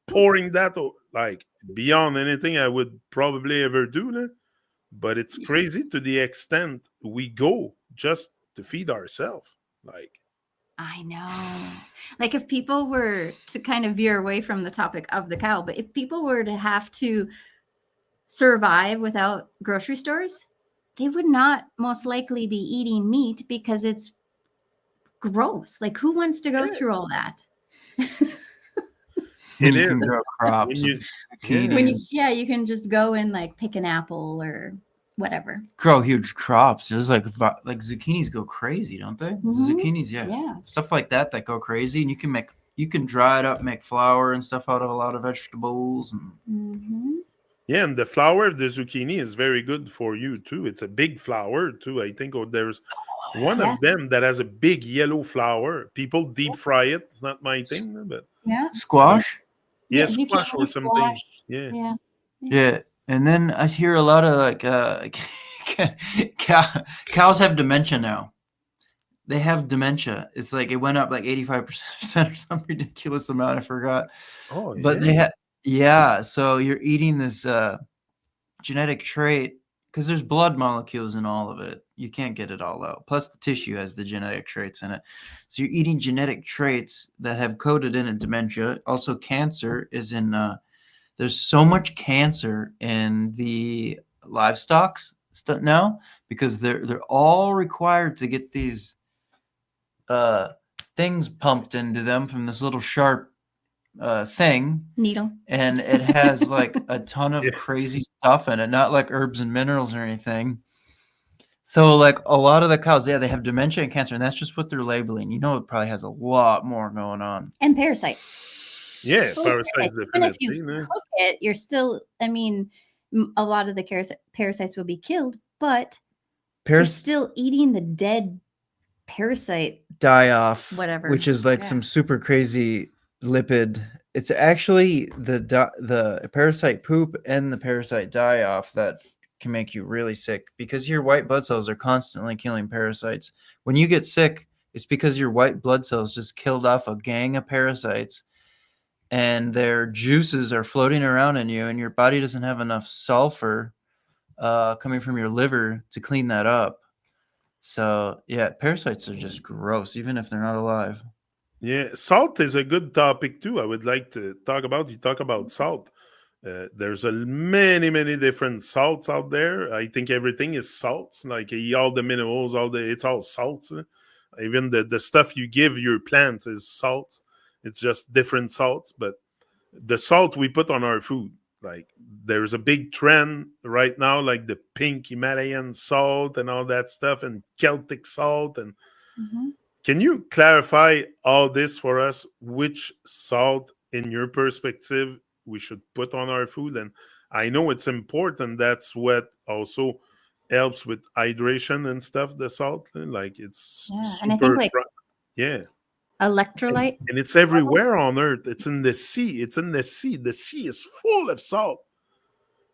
[SPEAKER 1] pouring that like beyond anything I would probably ever do. But it's crazy to the extent we go just to feed ourselves. Like,
[SPEAKER 3] I know. Like if people were to kind of veer away from the topic of the cow, but if people were to have to survive without grocery stores, they would not most likely be eating meat because it's gross. Like who wants to go
[SPEAKER 1] yeah,
[SPEAKER 3] through all that?
[SPEAKER 1] it
[SPEAKER 2] When you
[SPEAKER 1] is.
[SPEAKER 2] can grow
[SPEAKER 1] When
[SPEAKER 2] crops of
[SPEAKER 1] you, yeah,
[SPEAKER 3] When you,
[SPEAKER 2] zucchinis,
[SPEAKER 3] yeah, you can just go and like pick an apple or whatever.
[SPEAKER 2] grow huge crops. There's like zucchinis go crazy, don't they?
[SPEAKER 3] Mhm.
[SPEAKER 2] Zucchinis, yeah.
[SPEAKER 3] Yeah.
[SPEAKER 2] Stuff like that go crazy, and you can dry it up, make flour and stuff out of a lot of vegetables. And
[SPEAKER 3] Mm-hmm.
[SPEAKER 1] yeah, and the flower of the zucchini is very good for you too. It's a big flower too. I think there's one
[SPEAKER 3] Yeah.
[SPEAKER 1] of them that has a big yellow flower. People deep fry it. It's not my thing, but
[SPEAKER 3] Yeah.
[SPEAKER 2] squash,
[SPEAKER 1] yeah,
[SPEAKER 3] Yeah.
[SPEAKER 1] squash or
[SPEAKER 3] Zucchini
[SPEAKER 1] something.
[SPEAKER 3] squash.
[SPEAKER 1] Yeah,
[SPEAKER 3] Yeah.
[SPEAKER 2] yeah. And then I hear a lot of like cows have dementia now. they have dementia. It's like it went up like 85% or some ridiculous amount. I forgot.
[SPEAKER 1] Oh,
[SPEAKER 2] But they had, yeah. So you're eating this genetic trait because there's blood molecules in all of it. You can't get it all out. Plus, the tissue has the genetic traits in it. So you're eating genetic traits that have coded in dementia. Also, cancer is in. There's so much cancer in the livestock now because they're all required to get these things pumped into them from this little sharp thing
[SPEAKER 3] Needle.
[SPEAKER 2] and it has like a ton of
[SPEAKER 1] Yeah.
[SPEAKER 2] crazy stuff in it, not like herbs and minerals or anything. So like a lot of the cows, yeah, they have dementia and cancer, and that's just what they're labeling. You know, it probably has a lot more going on.
[SPEAKER 3] And parasites.
[SPEAKER 1] Yeah,
[SPEAKER 3] Fully
[SPEAKER 1] parasites
[SPEAKER 3] Even if you
[SPEAKER 1] definitely.
[SPEAKER 3] cook it, you're still, I mean, a lot of the parasites will be killed, but you're still eating the dead parasite
[SPEAKER 2] die off,
[SPEAKER 3] whatever,
[SPEAKER 2] which is like
[SPEAKER 3] yeah.
[SPEAKER 2] some super crazy lipid. It's actually the parasite poop and the parasite die off that can make you really sick because your white blood cells are constantly killing parasites. When you get sick, it's because your white blood cells just killed off a gang of parasites and their juices are floating around in you and your body doesn't have enough sulfur coming from your liver to clean that up. So yeah, parasites are just gross, even if they're not alive.
[SPEAKER 1] Yeah, salt is a good topic too. I would like to talk about. You talk about salt. There's many different salts out there. I think everything is salts. Like all the minerals, it's all salts. Even the stuff you give your plants is salt. It's just different salts, but the salt we put on our food. Like there's a big trend right now, like the pink Himalayan salt and all that stuff, and Celtic salt. And can you clarify all this for us? Which salt, in your perspective, we should put on our food? And I know it's important. That's what also helps with hydration and stuff. The salt, like it's
[SPEAKER 3] And I think like
[SPEAKER 1] yeah.
[SPEAKER 3] electrolyte.
[SPEAKER 1] And it's everywhere on Earth. It's in the sea. It's in the sea. The sea is full of salt.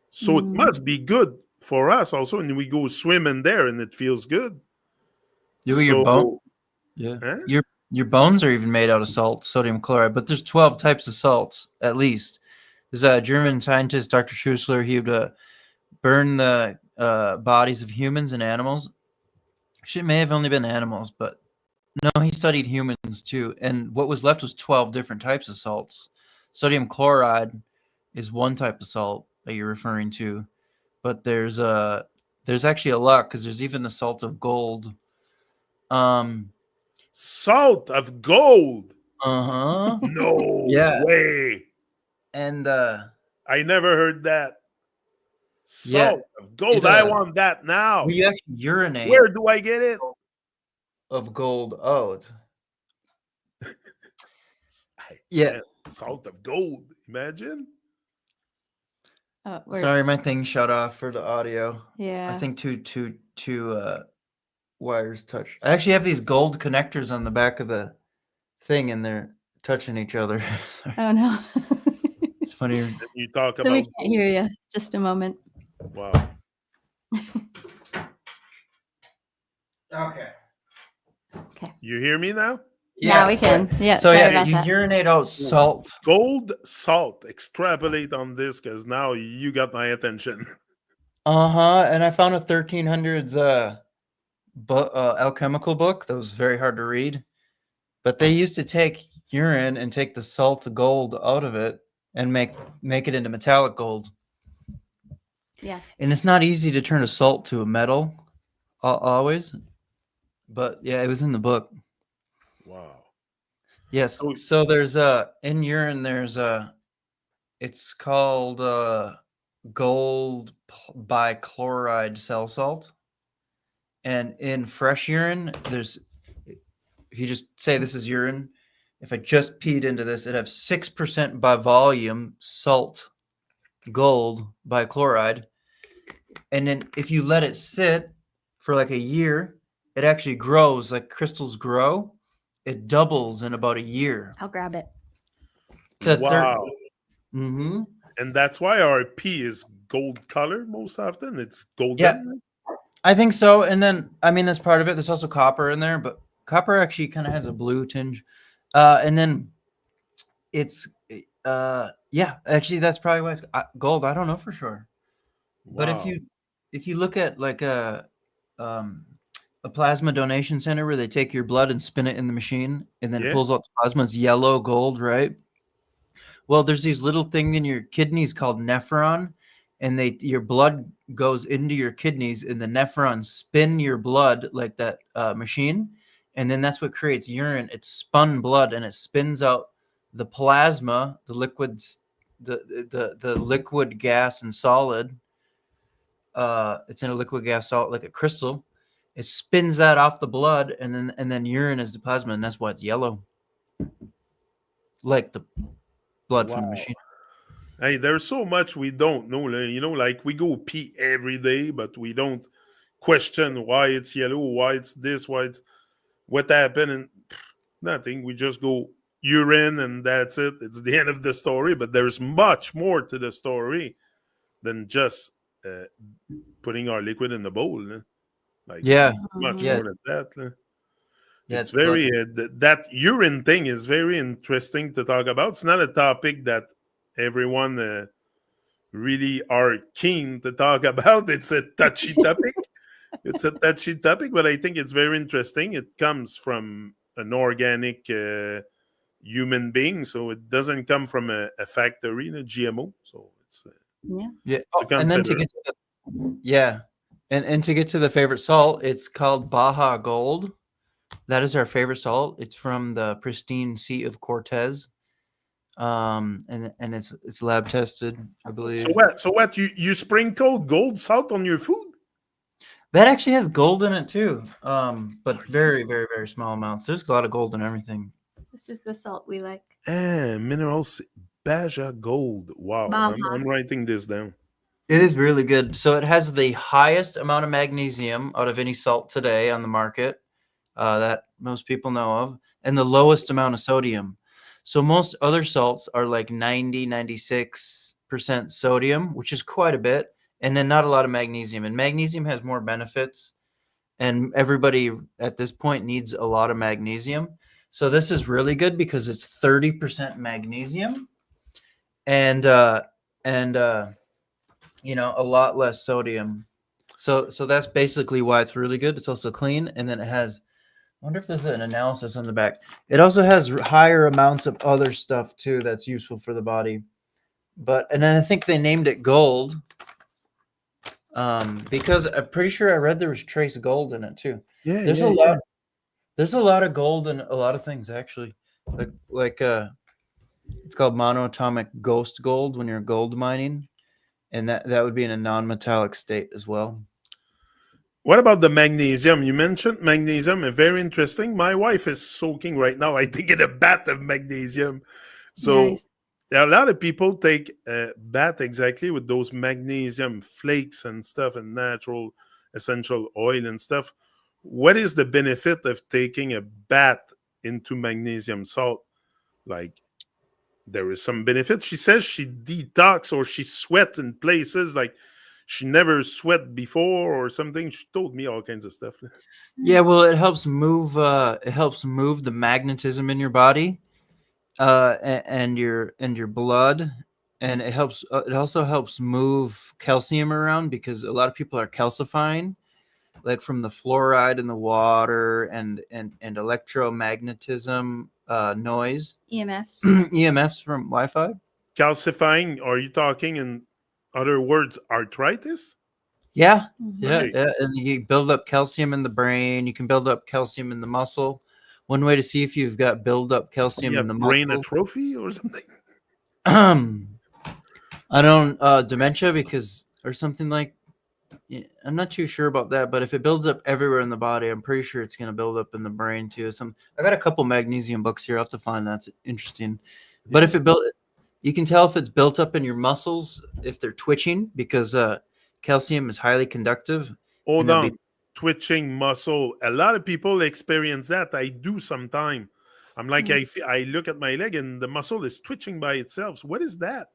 [SPEAKER 1] So it must be good for us also. And we go swim in there and it feels good.
[SPEAKER 2] Your bone, yeah.
[SPEAKER 1] Huh?
[SPEAKER 2] Your bones are even made out of salt, sodium chloride, but there's 12 types of salts at least. There's a German scientist, Dr. Schussler. He would burn the bodies of humans and animals. Actually, it may have only been animals, but no, he studied humans too. And what was left was 12 different types of salts. Sodium chloride is one type of salt that you're referring to, but there's actually a lot because there's even the salt of gold.
[SPEAKER 1] Salt of gold.
[SPEAKER 2] Uh-huh.
[SPEAKER 1] No
[SPEAKER 2] Yeah.
[SPEAKER 1] way.
[SPEAKER 2] And
[SPEAKER 1] I never heard that. Salt of gold. I want that now.
[SPEAKER 2] We actually urinate.
[SPEAKER 1] Where do I get it?
[SPEAKER 2] Of gold out.
[SPEAKER 1] Yeah. Salt of gold. Imagine.
[SPEAKER 2] Sorry, my thing shut off for the audio.
[SPEAKER 3] Yeah.
[SPEAKER 2] I think two wires touch. I actually have these gold connectors on the back of the thing and they're touching each other.
[SPEAKER 3] Oh no.
[SPEAKER 2] It's funny.
[SPEAKER 1] You talk
[SPEAKER 3] so
[SPEAKER 1] about
[SPEAKER 3] we can't hear you. Just a moment.
[SPEAKER 1] Wow.
[SPEAKER 2] Okay.
[SPEAKER 1] You hear me now?
[SPEAKER 3] Yeah, now we can. Yeah.
[SPEAKER 2] So yeah, you urinate out salt.
[SPEAKER 1] Gold salt. Extrapolate on this because now you got my attention.
[SPEAKER 2] And I found a 1300s alchemical book that was very hard to read. But they used to take urine and take the salt gold out of it and make it into metallic gold.
[SPEAKER 3] Yeah.
[SPEAKER 2] And it's not easy to turn a salt to a metal always. But yeah, it was in the book.
[SPEAKER 1] Wow.
[SPEAKER 2] Yes. So there's in urine there's it's called gold bichloride cell salt. And in fresh urine, there's, if you just say this is urine, if I just peed into this, it'd have 6% by volume salt, gold bichloride. And then if you let it sit for like a year, it actually grows like crystals grow. It doubles in about a year.
[SPEAKER 3] I'll grab it.
[SPEAKER 1] Wow.
[SPEAKER 2] Mm-hmm.
[SPEAKER 1] And that's why our pee is gold color most often. It's golden.
[SPEAKER 2] Yeah, I think so. And then, I mean, that's part of it. There's also copper in there, but Copper actually kind of has a blue tinge, and then it's yeah. Actually, that's probably why it's gold. I don't know for sure, but
[SPEAKER 1] Wow.
[SPEAKER 2] if you look at like um, a plasma donation center where they take your blood and spin it in the machine, and then it
[SPEAKER 1] Yeah.
[SPEAKER 2] pulls out the plasma, it's yellow gold, right? Well, there's these little thing in your kidneys called nephron, and your blood goes into your kidneys, and the nephrons spin your blood like that machine, and then that's what creates urine. It's spun blood, and it spins out the plasma, the liquids, the liquid, gas, and solid. It's in a liquid, gas, solid, like a crystal. It spins that off the blood, and then urine is the plasma, and that's why it's yellow, like the blood from the
[SPEAKER 1] Wow.
[SPEAKER 2] machine.
[SPEAKER 1] Hey, there's so much we don't know. You know, like we go pee every day, but we don't question why it's yellow, why it's this, why it's what happened, and nothing. We just go urine, and that's it. It's the end of the story. But there's much more to the story than just uh, putting our liquid in the bowl. Like it's
[SPEAKER 2] Yeah,
[SPEAKER 1] much
[SPEAKER 2] yeah,
[SPEAKER 1] more than that.
[SPEAKER 2] yeah.
[SPEAKER 1] It's
[SPEAKER 2] It's blood.
[SPEAKER 1] very that urine thing is very interesting to talk about. It's not a topic that everyone really are keen to talk about. It's a touchy topic. It's a touchy topic, but I think it's very interesting. It comes from an organic human being, so it doesn't come from a factory, a GMO. So
[SPEAKER 3] Yeah.
[SPEAKER 2] Yeah.
[SPEAKER 1] to
[SPEAKER 2] Oh, and then to
[SPEAKER 1] consider.
[SPEAKER 2] get to yeah, and to get to the favorite salt, it's called Baja Gold. That is our favorite salt. It's from the pristine sea of Cortez. And it's lab tested, I
[SPEAKER 1] So
[SPEAKER 2] believe.
[SPEAKER 1] what? So what? You sprinkle gold salt on your food?
[SPEAKER 2] That actually has gold in it too. But
[SPEAKER 1] Are you
[SPEAKER 2] very, very, very small amounts. There's a lot of gold in everything.
[SPEAKER 3] This is the salt we like.
[SPEAKER 1] Minerals, Baja Gold. Wow,
[SPEAKER 3] Baja.
[SPEAKER 1] I'm writing this down.
[SPEAKER 2] It is really good. So it has the highest amount of magnesium out of any salt today on the market that most people know of, and the lowest amount of sodium. So most other salts are like 90, 96% sodium, which is quite a bit, and then not a lot of magnesium. And magnesium has more benefits, and everybody at this point needs a lot of magnesium. So this is really good because it's 30% magnesium and a lot less sodium. So that's basically why it's really good. It's also clean, and then it has. I wonder if there's an analysis on the back. It also has higher amounts of other stuff too that's useful for the body. And then I think they named it gold because I'm pretty sure I read there was trace gold in it too.
[SPEAKER 1] Yeah,
[SPEAKER 2] There's a
[SPEAKER 1] yeah, yeah.
[SPEAKER 2] lot. There's a lot of gold in a lot of things actually. Like it's called monoatomic ghost gold when you're gold mining, and that would be in a non-metallic state as well.
[SPEAKER 1] What about the magnesium? You mentioned magnesium, very interesting. My wife is soaking right now, I think, in a bath of magnesium. So
[SPEAKER 3] Nice.
[SPEAKER 1] there are a lot of people take a bath exactly with those magnesium flakes and stuff and natural essential oil and stuff. What is the benefit of taking a bath into magnesium salt? Like, there is some benefit. She says she detox or she sweat in places like she never sweat before or something. She told me all kinds of stuff.
[SPEAKER 2] Yeah, well, it helps move. It helps move the magnetism in your body, and your blood, and it helps. It also helps move calcium around because a lot of people are calcifying, like from the fluoride in the water and electromagnetism noise,
[SPEAKER 3] EMFs.
[SPEAKER 2] EMFs from Wi-Fi.
[SPEAKER 1] Calcifying, are you talking in other words, arthritis?
[SPEAKER 2] Yeah,
[SPEAKER 3] Mhm.
[SPEAKER 2] yeah,
[SPEAKER 1] Okay.
[SPEAKER 2] yeah. And you build up calcium in the brain. You can build up calcium in the muscle. One way to see if you've got build up
[SPEAKER 1] You
[SPEAKER 2] calcium in the
[SPEAKER 1] have brain
[SPEAKER 2] muscle.
[SPEAKER 1] atrophy or something?
[SPEAKER 2] I don't dementia because or something like. Yeah, I'm not too sure about that, but if it builds up everywhere in the body, I'm pretty sure it's going to build up in the brain too. I got a couple magnesium books here. I'll have to find that's interesting. But
[SPEAKER 1] Yeah.
[SPEAKER 2] if it built, you can tell if it's built up in your muscles if they're twitching because calcium is highly conductive, and
[SPEAKER 1] Hold
[SPEAKER 2] they'll be.
[SPEAKER 1] on. Twitching muscle. A lot of people experience that. I do sometime. I'm like,
[SPEAKER 3] Mm.
[SPEAKER 1] I look at my leg and the muscle is twitching by itself. What is that?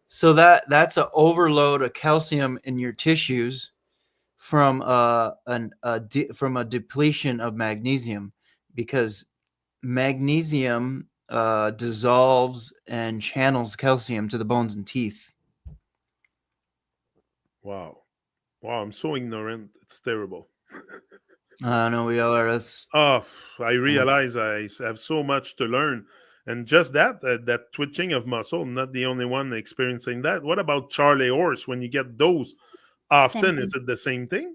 [SPEAKER 2] So that's an overload of calcium in your tissues from from a depletion of magnesium. because magnesium dissolves and channels calcium to the bones and teeth.
[SPEAKER 1] Wow. Wow, I'm so ignorant. It's terrible.
[SPEAKER 2] I know we all are. That's
[SPEAKER 1] Oh, I realize I have so much to learn. And just that twitching of muscle, I'm not the only one experiencing that. What about Charlie horse? When you get those
[SPEAKER 3] Same
[SPEAKER 1] often,
[SPEAKER 3] thing.
[SPEAKER 1] is it the same thing?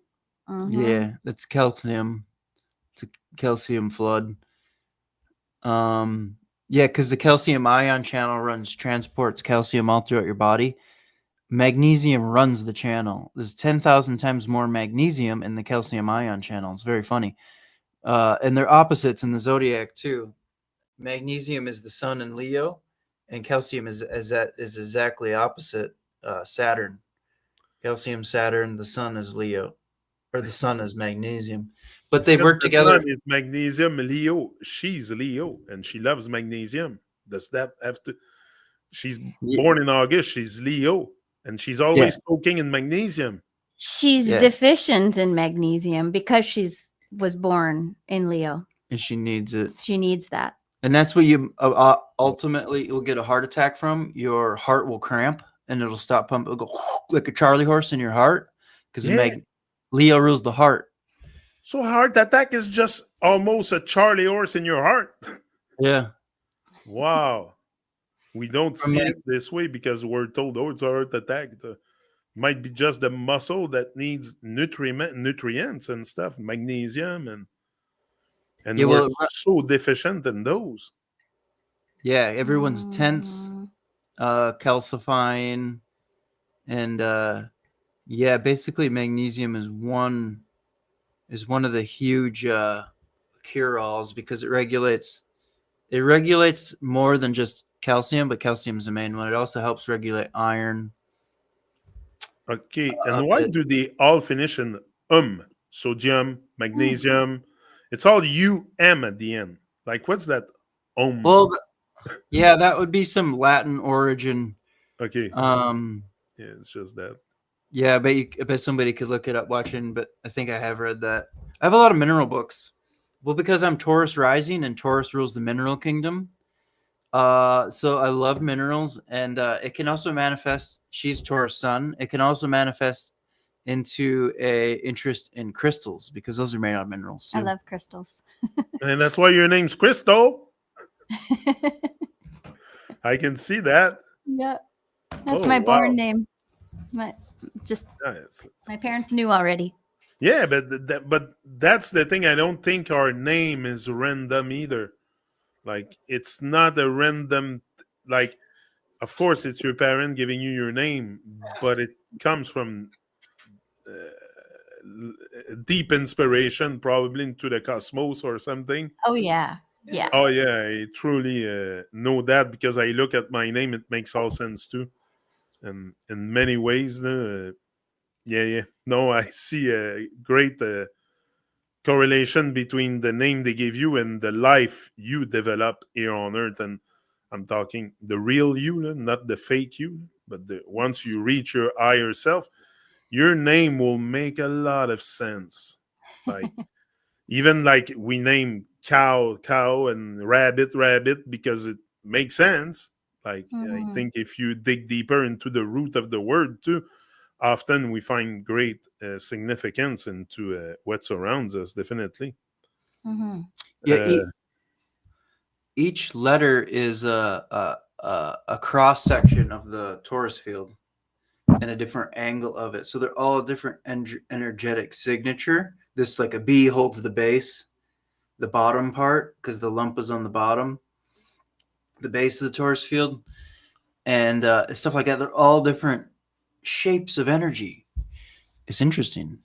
[SPEAKER 2] yeah, that's calcium. It's a calcium flood. Yeah, because the calcium ion channel transports calcium all throughout your body. Magnesium runs the channel. There's 10,000 times more magnesium in the calcium ion channel. It's very funny. And they're opposites in the zodiac too. Magnesium is the sun in Leo, and calcium is exactly opposite. Saturn, calcium, Saturn. The sun is Leo, or the sun is magnesium.
[SPEAKER 1] You
[SPEAKER 2] But they
[SPEAKER 1] said
[SPEAKER 2] work
[SPEAKER 1] the
[SPEAKER 2] together.
[SPEAKER 1] sun is magnesium Leo. She's Leo and she loves magnesium. Does that have to? She's born in August. She's Leo and she's
[SPEAKER 2] Yeah,
[SPEAKER 1] always soaking in magnesium.
[SPEAKER 3] She's
[SPEAKER 2] yeah,
[SPEAKER 3] deficient in magnesium because she's was born in Leo.
[SPEAKER 2] and she needs it.
[SPEAKER 3] She needs that.
[SPEAKER 2] And that's what you ultimately you'll get a heart attack from. Your heart will cramp and it'll stop pumping. It'll go like a Charlie horse in your heart because
[SPEAKER 1] Yeah.
[SPEAKER 2] Leo rules the heart.
[SPEAKER 1] So heart attack is just almost a Charlie horse in your heart.
[SPEAKER 2] Yeah.
[SPEAKER 1] Wow. We don't
[SPEAKER 2] From
[SPEAKER 1] see
[SPEAKER 2] like,
[SPEAKER 1] it this way because we're told, oh, it's a heart attack. It might be just the muscle that needs nutrients and stuff, magnesium, and
[SPEAKER 2] yeah,
[SPEAKER 1] we're
[SPEAKER 2] well,
[SPEAKER 1] so deficient in those.
[SPEAKER 2] yeah, everyone's tense,
[SPEAKER 3] Mm.
[SPEAKER 2] calcifying, and yeah, basically magnesium is one of the huge cure-alls because it regulates more than just calcium, but calcium is the main one. It also helps regulate iron.
[SPEAKER 1] Okay, and why
[SPEAKER 2] It,
[SPEAKER 1] do they all finish in sodium, magnesium? It's all at the end. Like, what's that?
[SPEAKER 2] well, yeah, that would be some Latin origin.
[SPEAKER 1] Okay,
[SPEAKER 2] Um,
[SPEAKER 1] yeah, it's just that.
[SPEAKER 2] yeah, I bet somebody could look it up watching, but I think I have read that. I have a lot of mineral books. Well, because I'm Taurus rising and Taurus rules the mineral kingdom. So I love minerals, and it can also manifest. She's Taurus sun. It can also manifest into a interest in crystals because those are made out of minerals too.
[SPEAKER 3] I love crystals.
[SPEAKER 1] And that's why your name's Crystal. I can see that.
[SPEAKER 3] Yeah, that's
[SPEAKER 1] Oh,
[SPEAKER 3] my born
[SPEAKER 1] wow.
[SPEAKER 3] name. It's just
[SPEAKER 1] Nice.
[SPEAKER 3] my parents knew already.
[SPEAKER 1] Yeah, but that's the thing. I don't think our name is random either. Like, it's not a random. Like, of course, it's your parent giving you your name, but it comes from deep inspiration, probably into the cosmos or something.
[SPEAKER 3] Oh yeah, yeah.
[SPEAKER 1] Oh yeah, I truly know that because I look at my name; it makes all sense too, and in many ways. Yeah, yeah. No, I see a great correlation between the name they give you and the life you develop here on Earth. And I'm talking the real you, not the fake you, but once you reach your higher self, your name will make a lot of sense. Like, even like we name cow and rabbit because it makes sense. Like, I
[SPEAKER 3] Mhm,
[SPEAKER 1] think if you dig deeper into the root of the word too, often we find great significance into what surrounds us. Definitely.
[SPEAKER 3] mhm.
[SPEAKER 2] Yeah,
[SPEAKER 1] Uh,
[SPEAKER 2] each letter is a cross section of the Taurus field and a different angle of it. So they're all a different energetic signature. This like a B holds the base, the bottom part, because the lump is on the bottom, the base of the Taurus field, and stuff like that. They're all different shapes of energy. It's interesting.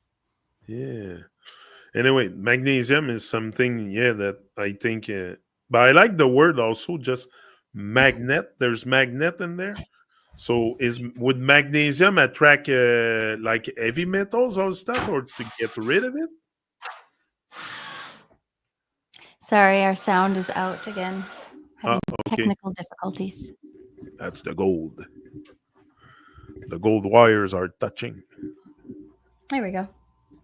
[SPEAKER 1] yeah. Anyway, magnesium is something, yeah, that I think. But I like the word also. Just magnet. There's magnet in there. So would magnesium attract like heavy metals or stuff, or to get rid of it?
[SPEAKER 3] Sorry, our sound is out again. Having
[SPEAKER 1] Okay,
[SPEAKER 3] technical difficulties.
[SPEAKER 1] that's the gold. The gold wires are touching.
[SPEAKER 3] There we go.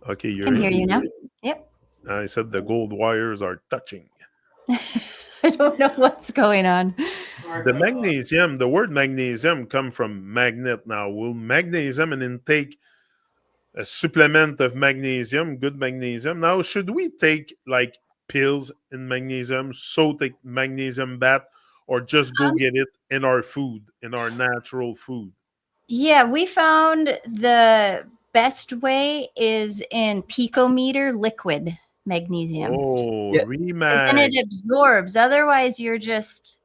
[SPEAKER 1] Okay, you're
[SPEAKER 3] Can hear
[SPEAKER 1] in.
[SPEAKER 3] you now. Yep.
[SPEAKER 1] I said the gold wires are touching.
[SPEAKER 3] I don't know what's going on.
[SPEAKER 1] The magnesium, the word magnesium come from magnet now. Will magnesium and intake a supplement of magnesium, good magnesium. Now, should we take like pills in magnesium, so take magnesium bath, or just go get it in our food, in our natural food?
[SPEAKER 3] Yeah, we found the best way is in picometer liquid magnesium.
[SPEAKER 1] Oh,
[SPEAKER 2] Yeah.
[SPEAKER 3] Because then
[SPEAKER 1] remag.
[SPEAKER 3] it absorbs. Otherwise, you're just,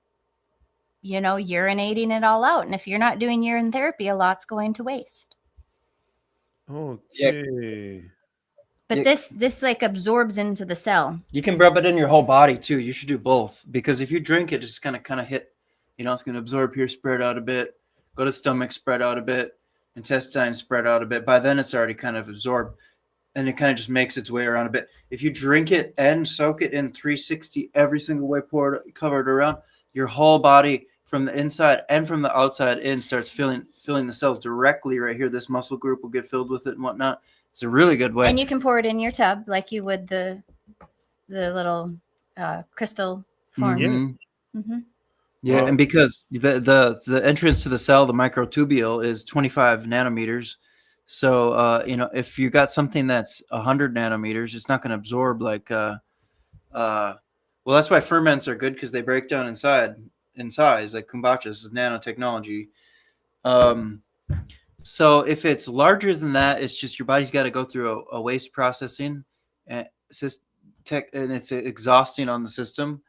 [SPEAKER 3] urinating it all out. And if you're not doing urine therapy, a lot's going to waste.
[SPEAKER 2] Yeah.
[SPEAKER 1] Okay.
[SPEAKER 3] But
[SPEAKER 2] Yeah.
[SPEAKER 3] this like absorbs into the cell.
[SPEAKER 2] You can rub it in your whole body too. You should do both, because if you drink it, it's gonna kind of hit. It's gonna absorb here, spread out a bit, go to stomach, spread out a bit, intestine, spread out a bit. By then, it's already kind of absorbed, and it kind of just makes its way around a bit. If you drink it and soak it in 360 every single way, pour it, cover it around, your whole body from the inside and from the outside in starts filling the cells directly right here. This muscle group will get filled with it and whatnot. It's a really good way.
[SPEAKER 3] And you can pour it in your tub like you would the little crystal form.
[SPEAKER 2] Mm-hmm.
[SPEAKER 3] Mm-hmm.
[SPEAKER 2] Yeah, and because the entrance to the cell, the microtubule, is 25 nanometers. So if you got something that's 100 nanometers, it's not going to absorb like well, that's why ferments are good, because they break down in size, like kombucha. This is nanotechnology. So if it's larger than that, it's just your body's got to go through a waste processing and it's exhausting on the system.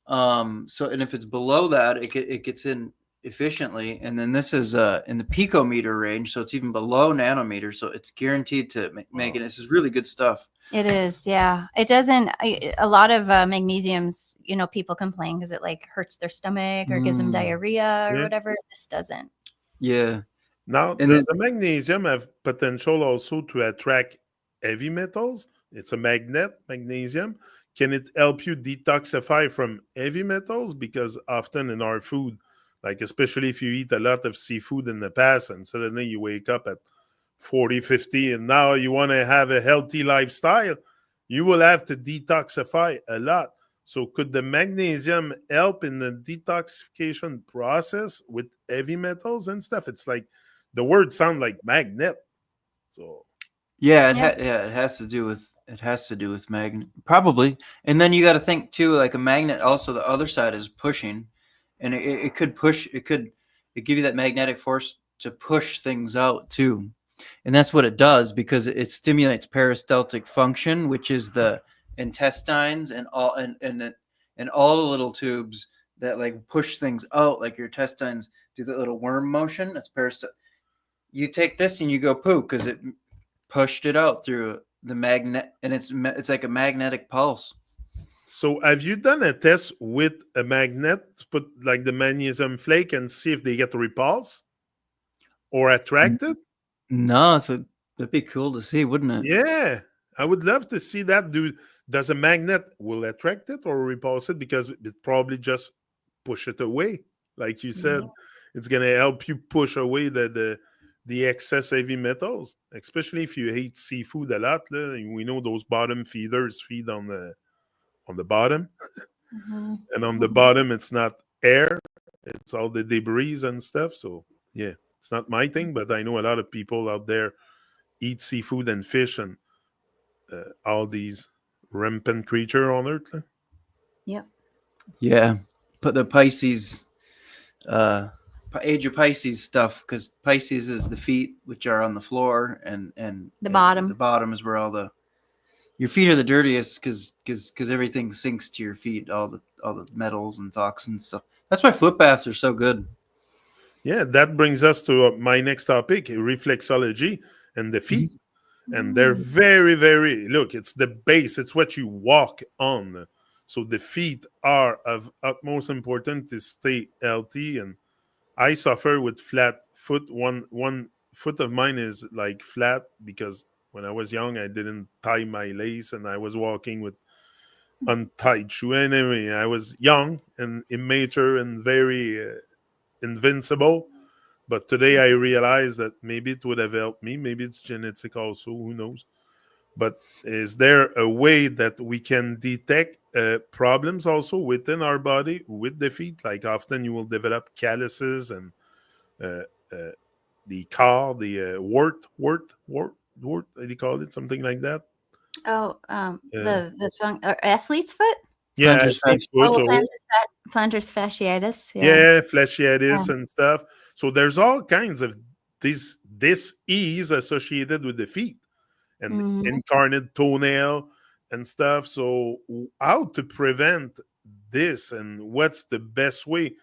[SPEAKER 2] And if it's below that, it gets in efficiently. And then this is in the picometer range, so it's even below nanometers. So it's guaranteed to make it. This is really good stuff.
[SPEAKER 3] It is, yeah. It doesn't. A lot of magnesiums, people complain because it like hurts their stomach or gives them diarrhea or whatever. This doesn't.
[SPEAKER 2] Yeah.
[SPEAKER 1] Now,
[SPEAKER 2] And
[SPEAKER 1] does
[SPEAKER 2] then,
[SPEAKER 1] the magnesium have potential also to attract heavy metals? It's a magnet, magnesium. Can it help you detoxify from heavy metals? Because often in our food, like especially if you eat a lot of seafood in the past and suddenly you wake up at 40, 50, and now you want to have a healthy lifestyle, you will have to detoxify a lot. So could the magnesium help in the detoxification process with heavy metals and stuff? It's like the word sound like magnet. So
[SPEAKER 2] yeah,
[SPEAKER 3] Yep.
[SPEAKER 2] it has to do with magnet, probably. And then you got to think too, like a magnet. Also, the other side is pushing, and it could push. It give you that magnetic force to push things out too. And that's what it does, because it stimulates peristaltic function, which is the intestines and all the little tubes that like push things out, like your intestines do the little worm motion. That's peristaltic. You take this and you go poo, because it pushed it out through the magnet, and it's like a magnetic pulse.
[SPEAKER 1] So have you done a test with a magnet to put like the magnesium flake and see if they get repulsed or attracted?
[SPEAKER 2] No, that'd be cool to see, wouldn't it?
[SPEAKER 1] Yeah, I would love to see that. Does a magnet will attract it or repulse it? Because it probably just push it away. Like you said, it's gonna help you push away the excess heavy metals, especially if you eat seafood a lot. We know those bottom feeders feed on the bottom, and on the bottom it's not air; it's all the debris and stuff. So yeah, it's not my thing, but I know a lot of people out there eat seafood and fish and all these rampant creature on Earth.
[SPEAKER 3] Yep.
[SPEAKER 2] Yeah, put the Pisces, age of Pisces stuff, because Pisces is the feet, which are on the floor, and
[SPEAKER 3] The bottom.
[SPEAKER 2] The bottom is where your feet are the dirtiest, because everything sinks to your feet, all the metals and toxins stuff. That's why foot baths are so good.
[SPEAKER 1] Yeah, that brings us to my next topic, reflexology and the feet. And they're very, very, look, it's the base, it's what you walk on. So the feet are of utmost importance to stay healthy. And I suffer with flat foot. One foot of mine is like flat because when I was young, I didn't tie my lace and I was walking with untied shoe. Anyway, I was young and immature and very invincible. But today I realize that maybe it would have helped me. Maybe it's genetic also. Who knows? But is there a way that we can detect problems also within our body with the feet? Like often you will develop calluses and uh, uh, the car, the wart, they call it something like that.
[SPEAKER 3] Oh,
[SPEAKER 1] Uh,
[SPEAKER 3] athlete's foot.
[SPEAKER 1] yeah,
[SPEAKER 2] Plantar's
[SPEAKER 1] athlete's
[SPEAKER 2] fascia.
[SPEAKER 1] foot.
[SPEAKER 3] Oh,
[SPEAKER 1] So
[SPEAKER 3] plantar's fasciitis. Yeah.
[SPEAKER 1] yeah,
[SPEAKER 3] Yeah.
[SPEAKER 1] fasciitis and stuff. So there's all kinds of this ease associated with the feet and
[SPEAKER 3] Mhm.
[SPEAKER 1] incarnate toenail and stuff. So how to prevent this and what's the best way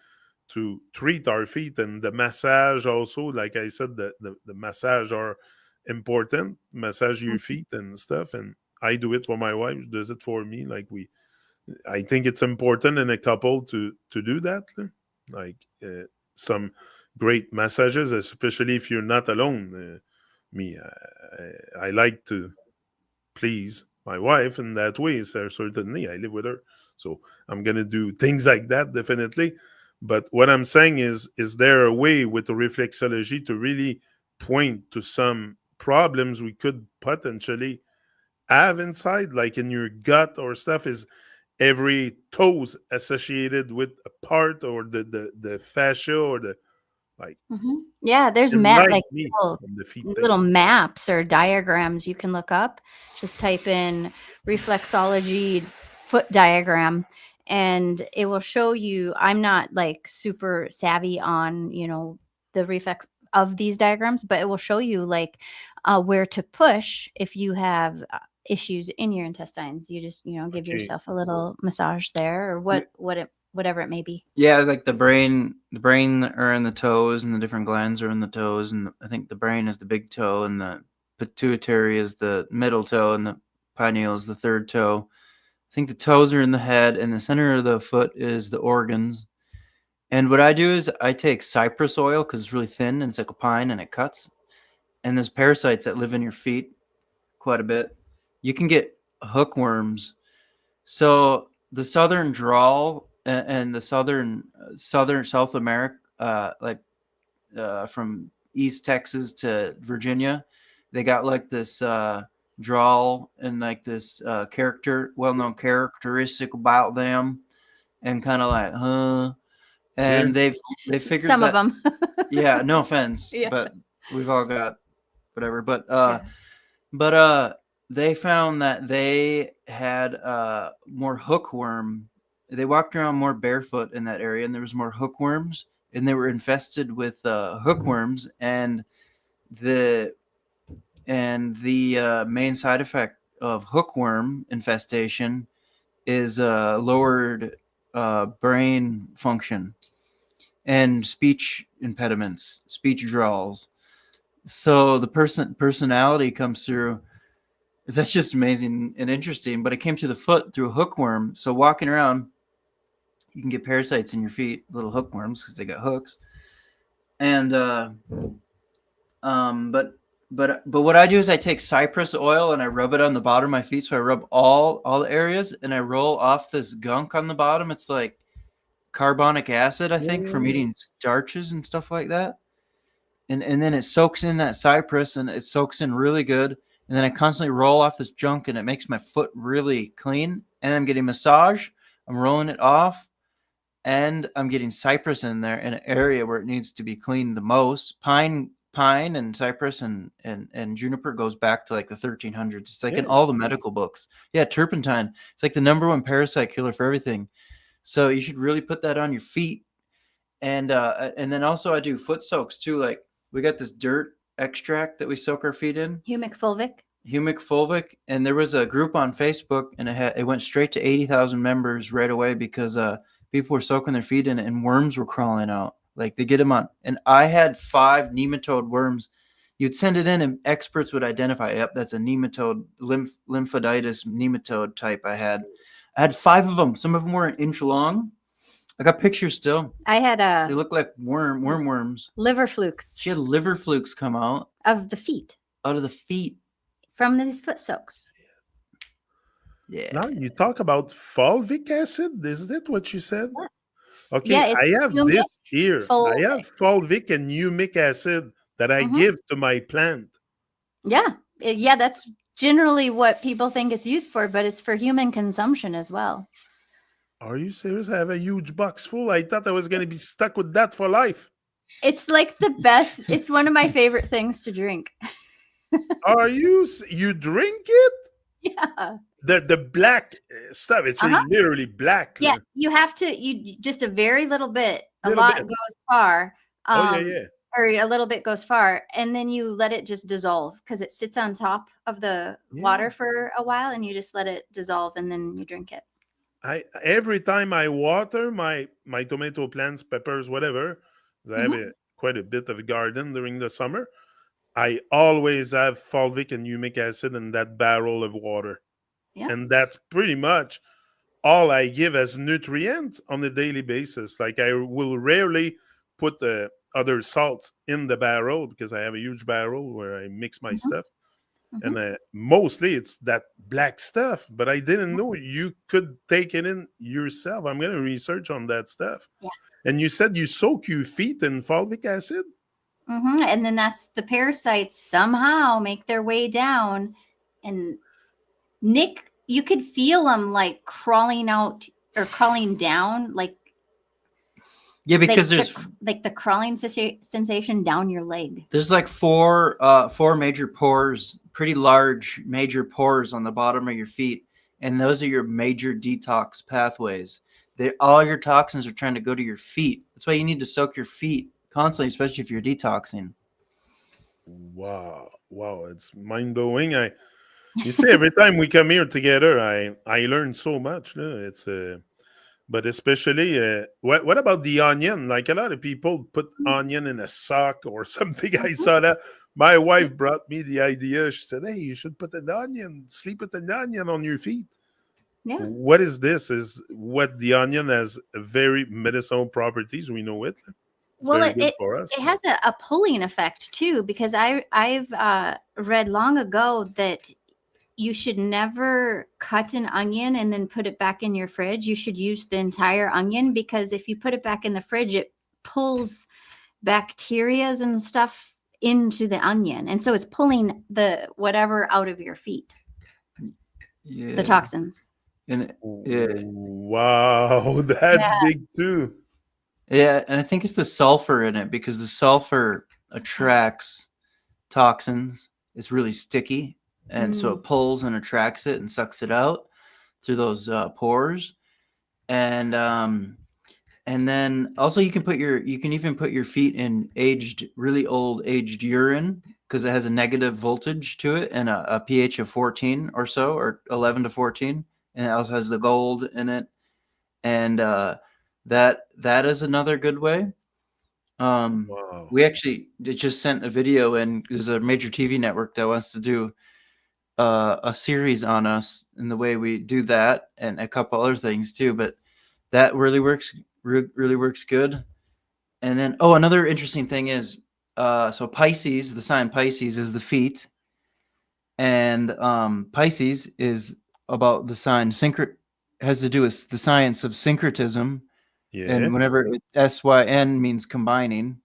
[SPEAKER 1] to treat our feet and the massage also, like I said, the massage are important. Massage your feet and stuff. And I do it for my wife, she does it for me. Like I think it's important in a couple to do that. Like some great massages, especially if you're not alone. Me, I like to please my wife in that way. So certainly, I live with her, so I'm gonna do things like that definitely. But what I'm saying is there a way with the reflexology to really point to some problems we could potentially have inside, like in your gut or stuff? Is every toes associated with a part or the fascia or the like
[SPEAKER 3] Yeah, there's
[SPEAKER 1] enlighten
[SPEAKER 3] like
[SPEAKER 1] me
[SPEAKER 3] little
[SPEAKER 1] on the feet thing.
[SPEAKER 3] little maps or diagrams you can look up. Just type in reflexology foot diagram and it will show you. I'm not like super savvy on, the reflex of these diagrams, but it will show you like where to push if you have issues in your intestines. You just, give
[SPEAKER 1] Okay.
[SPEAKER 3] yourself a little massage there or whatever it may be.
[SPEAKER 2] Yeah, like the brain are in the toes, and the different glands are in the toes, and I think the brain is the big toe, and the pituitary is the middle toe, and the pineal is the third toe. I think the toes are in the head, and the center of the foot is the organs. And what I do is I take cypress oil because it's really thin and it's like a pine and it cuts. And there's parasites that live in your feet quite a bit. You can get hookworms. So the southern drawl and the southern South America, from East Texas to Virginia, they got like this drawl and like this well-known characteristic about them, and kind of like, huh?
[SPEAKER 1] Yeah.
[SPEAKER 2] And they figured
[SPEAKER 3] Some of
[SPEAKER 2] that,
[SPEAKER 3] them.
[SPEAKER 2] yeah, no offense,
[SPEAKER 3] Yeah.
[SPEAKER 2] but we've all got whatever. But
[SPEAKER 3] Yeah.
[SPEAKER 2] they found that they had more hookworm. They walked around more barefoot in that area, and there was more hookworms, and they were infested with hookworms. And the main side effect of hookworm infestation is lowered brain function and speech impediments, speech drawls. So the personality comes through. That's just amazing and interesting. But it came to the foot through a hookworm. So walking around, you can get parasites in your feet, little hookworms, because they got hooks. And but what I do is I take cypress oil and I rub it on the bottom of my feet. So I rub all the areas, and I roll off this gunk on the bottom. It's like carbonic acid, I think, from eating starches and stuff like that. And then it soaks in that cypress, and it soaks in really good. And then I constantly roll off this junk, and it makes my foot really clean. And I'm getting massage. I'm rolling it off, and I'm getting cypress in there in an area where it needs to be cleaned the most. Pine and cypress and juniper goes back to like the 1300s. It's like in
[SPEAKER 1] Yeah.
[SPEAKER 2] all the medical books. Yeah, turpentine. It's like the number one parasite killer for everything. So you should really put that on your feet. And then also I do foot soaks too. Like we got this dirt extract that we soak our feet in,
[SPEAKER 3] Humic fulvic.
[SPEAKER 2] humic fulvic, and there was a group on Facebook, and it went straight to 80,000 members right away because people were soaking their feet in it, and worms were crawling out. Like they get them on, and I had 5 nematode worms. You'd send it in, and experts would identify, yep, that's a nematode, lymphoditis nematode type. I had 5 of them. Some of them were an inch long. I got pictures still.
[SPEAKER 3] I had
[SPEAKER 2] They look like worms.
[SPEAKER 3] liver flukes
[SPEAKER 2] She had liver flukes come out
[SPEAKER 3] of the feet
[SPEAKER 2] of the feet.
[SPEAKER 3] from these foot soaks.
[SPEAKER 2] Yeah.
[SPEAKER 1] Now you talk about fulvic acid. Is that what you said? Okay,
[SPEAKER 3] Yeah, it's
[SPEAKER 1] I have
[SPEAKER 3] humic
[SPEAKER 1] this here. I
[SPEAKER 3] fulvic.
[SPEAKER 1] have fulvic and humic acid that I
[SPEAKER 3] Mhm.
[SPEAKER 1] give to my plant.
[SPEAKER 3] Yeah, that's generally what people think it's used for, but it's for human consumption as well.
[SPEAKER 1] Are you serious? I have a huge box full. I thought I was going to be stuck with that for life.
[SPEAKER 3] It's like the best. It's one of my favorite things to drink.
[SPEAKER 1] Are you drink it?
[SPEAKER 3] Yeah.
[SPEAKER 1] The black stuff. It's
[SPEAKER 3] Uh-huh.
[SPEAKER 1] literally black.
[SPEAKER 3] Yeah, you have to. You just a very little bit. A
[SPEAKER 1] Little
[SPEAKER 3] lot
[SPEAKER 1] bit.
[SPEAKER 3] goes far.
[SPEAKER 1] Oh yeah.
[SPEAKER 3] Or a little bit goes far, and then you let it just dissolve because it sits on top of the water for a while, and you just let it dissolve, and then you drink it.
[SPEAKER 1] Every time I water my tomato plants, peppers, whatever, 'cause I have quite a bit of a garden during the summer. I always have fulvic and humic acid in that barrel of water,
[SPEAKER 3] Yeah.
[SPEAKER 1] and that's pretty much all I give as nutrients on a daily basis. Like I will rarely put the other salts in the barrel because I have a huge barrel where I mix my stuff. And mostly it's that black stuff, but I didn't know you could take it in yourself. I'm going to research on that stuff.
[SPEAKER 3] Yeah.
[SPEAKER 1] And you said you soak your feet in fulvic acid?
[SPEAKER 3] And then that's the parasites somehow make their way down. And Nick, you could feel them like crawling out or crawling down, like
[SPEAKER 2] Yeah, because there's
[SPEAKER 3] the crawling sensation down your leg.
[SPEAKER 2] There's like four major pores, pretty large major pores on the bottom of your feet, and those are your major detox pathways. All your toxins are trying to go to your feet. That's why you need to soak your feet constantly, especially if you're detoxing.
[SPEAKER 1] Wow, it's mind blowing. You see, every time we come here together, I learn so much. It's but especially, what about the onion? Like a lot of people put onion in a sock or something. I saw that. My wife brought me the idea. She said, "Hey, you should put an onion, sleep with an onion on your feet."
[SPEAKER 3] Yeah.
[SPEAKER 1] What is this? Is what the onion has very medicinal properties. We know it. It's very good for us.
[SPEAKER 3] It has a pulling effect too, because I've read long ago that you should never cut an onion and then put it back in your fridge. You should use the entire onion, because if you put it back in the fridge, it pulls bacterias and stuff into the onion. And so it's pulling the whatever out of your feet.
[SPEAKER 2] Yeah.
[SPEAKER 3] The toxins.
[SPEAKER 2] And
[SPEAKER 1] wow, that's big too.
[SPEAKER 2] Yeah, and I think it's the sulfur in it, because the sulfur attracts toxins. It's really sticky, and so it pulls and attracts it and sucks it out through those pores. And then also you can even put your feet in really old aged urine, because it has a negative voltage to it and a pH of 14 or so, or 11 to 14, and it also has the gold in it, and that is another good way.
[SPEAKER 1] Wow.
[SPEAKER 2] We actually just sent a video, and there's a major TV network that wants to do a series on us and the way we do that, and a couple other things too. But that really works good. And then another interesting thing is so Pisces, the sign Pisces is the feet, and Pisces is about the sign has to do with the science of syncretism.
[SPEAKER 1] Yeah.
[SPEAKER 2] And whenever SYN means combining,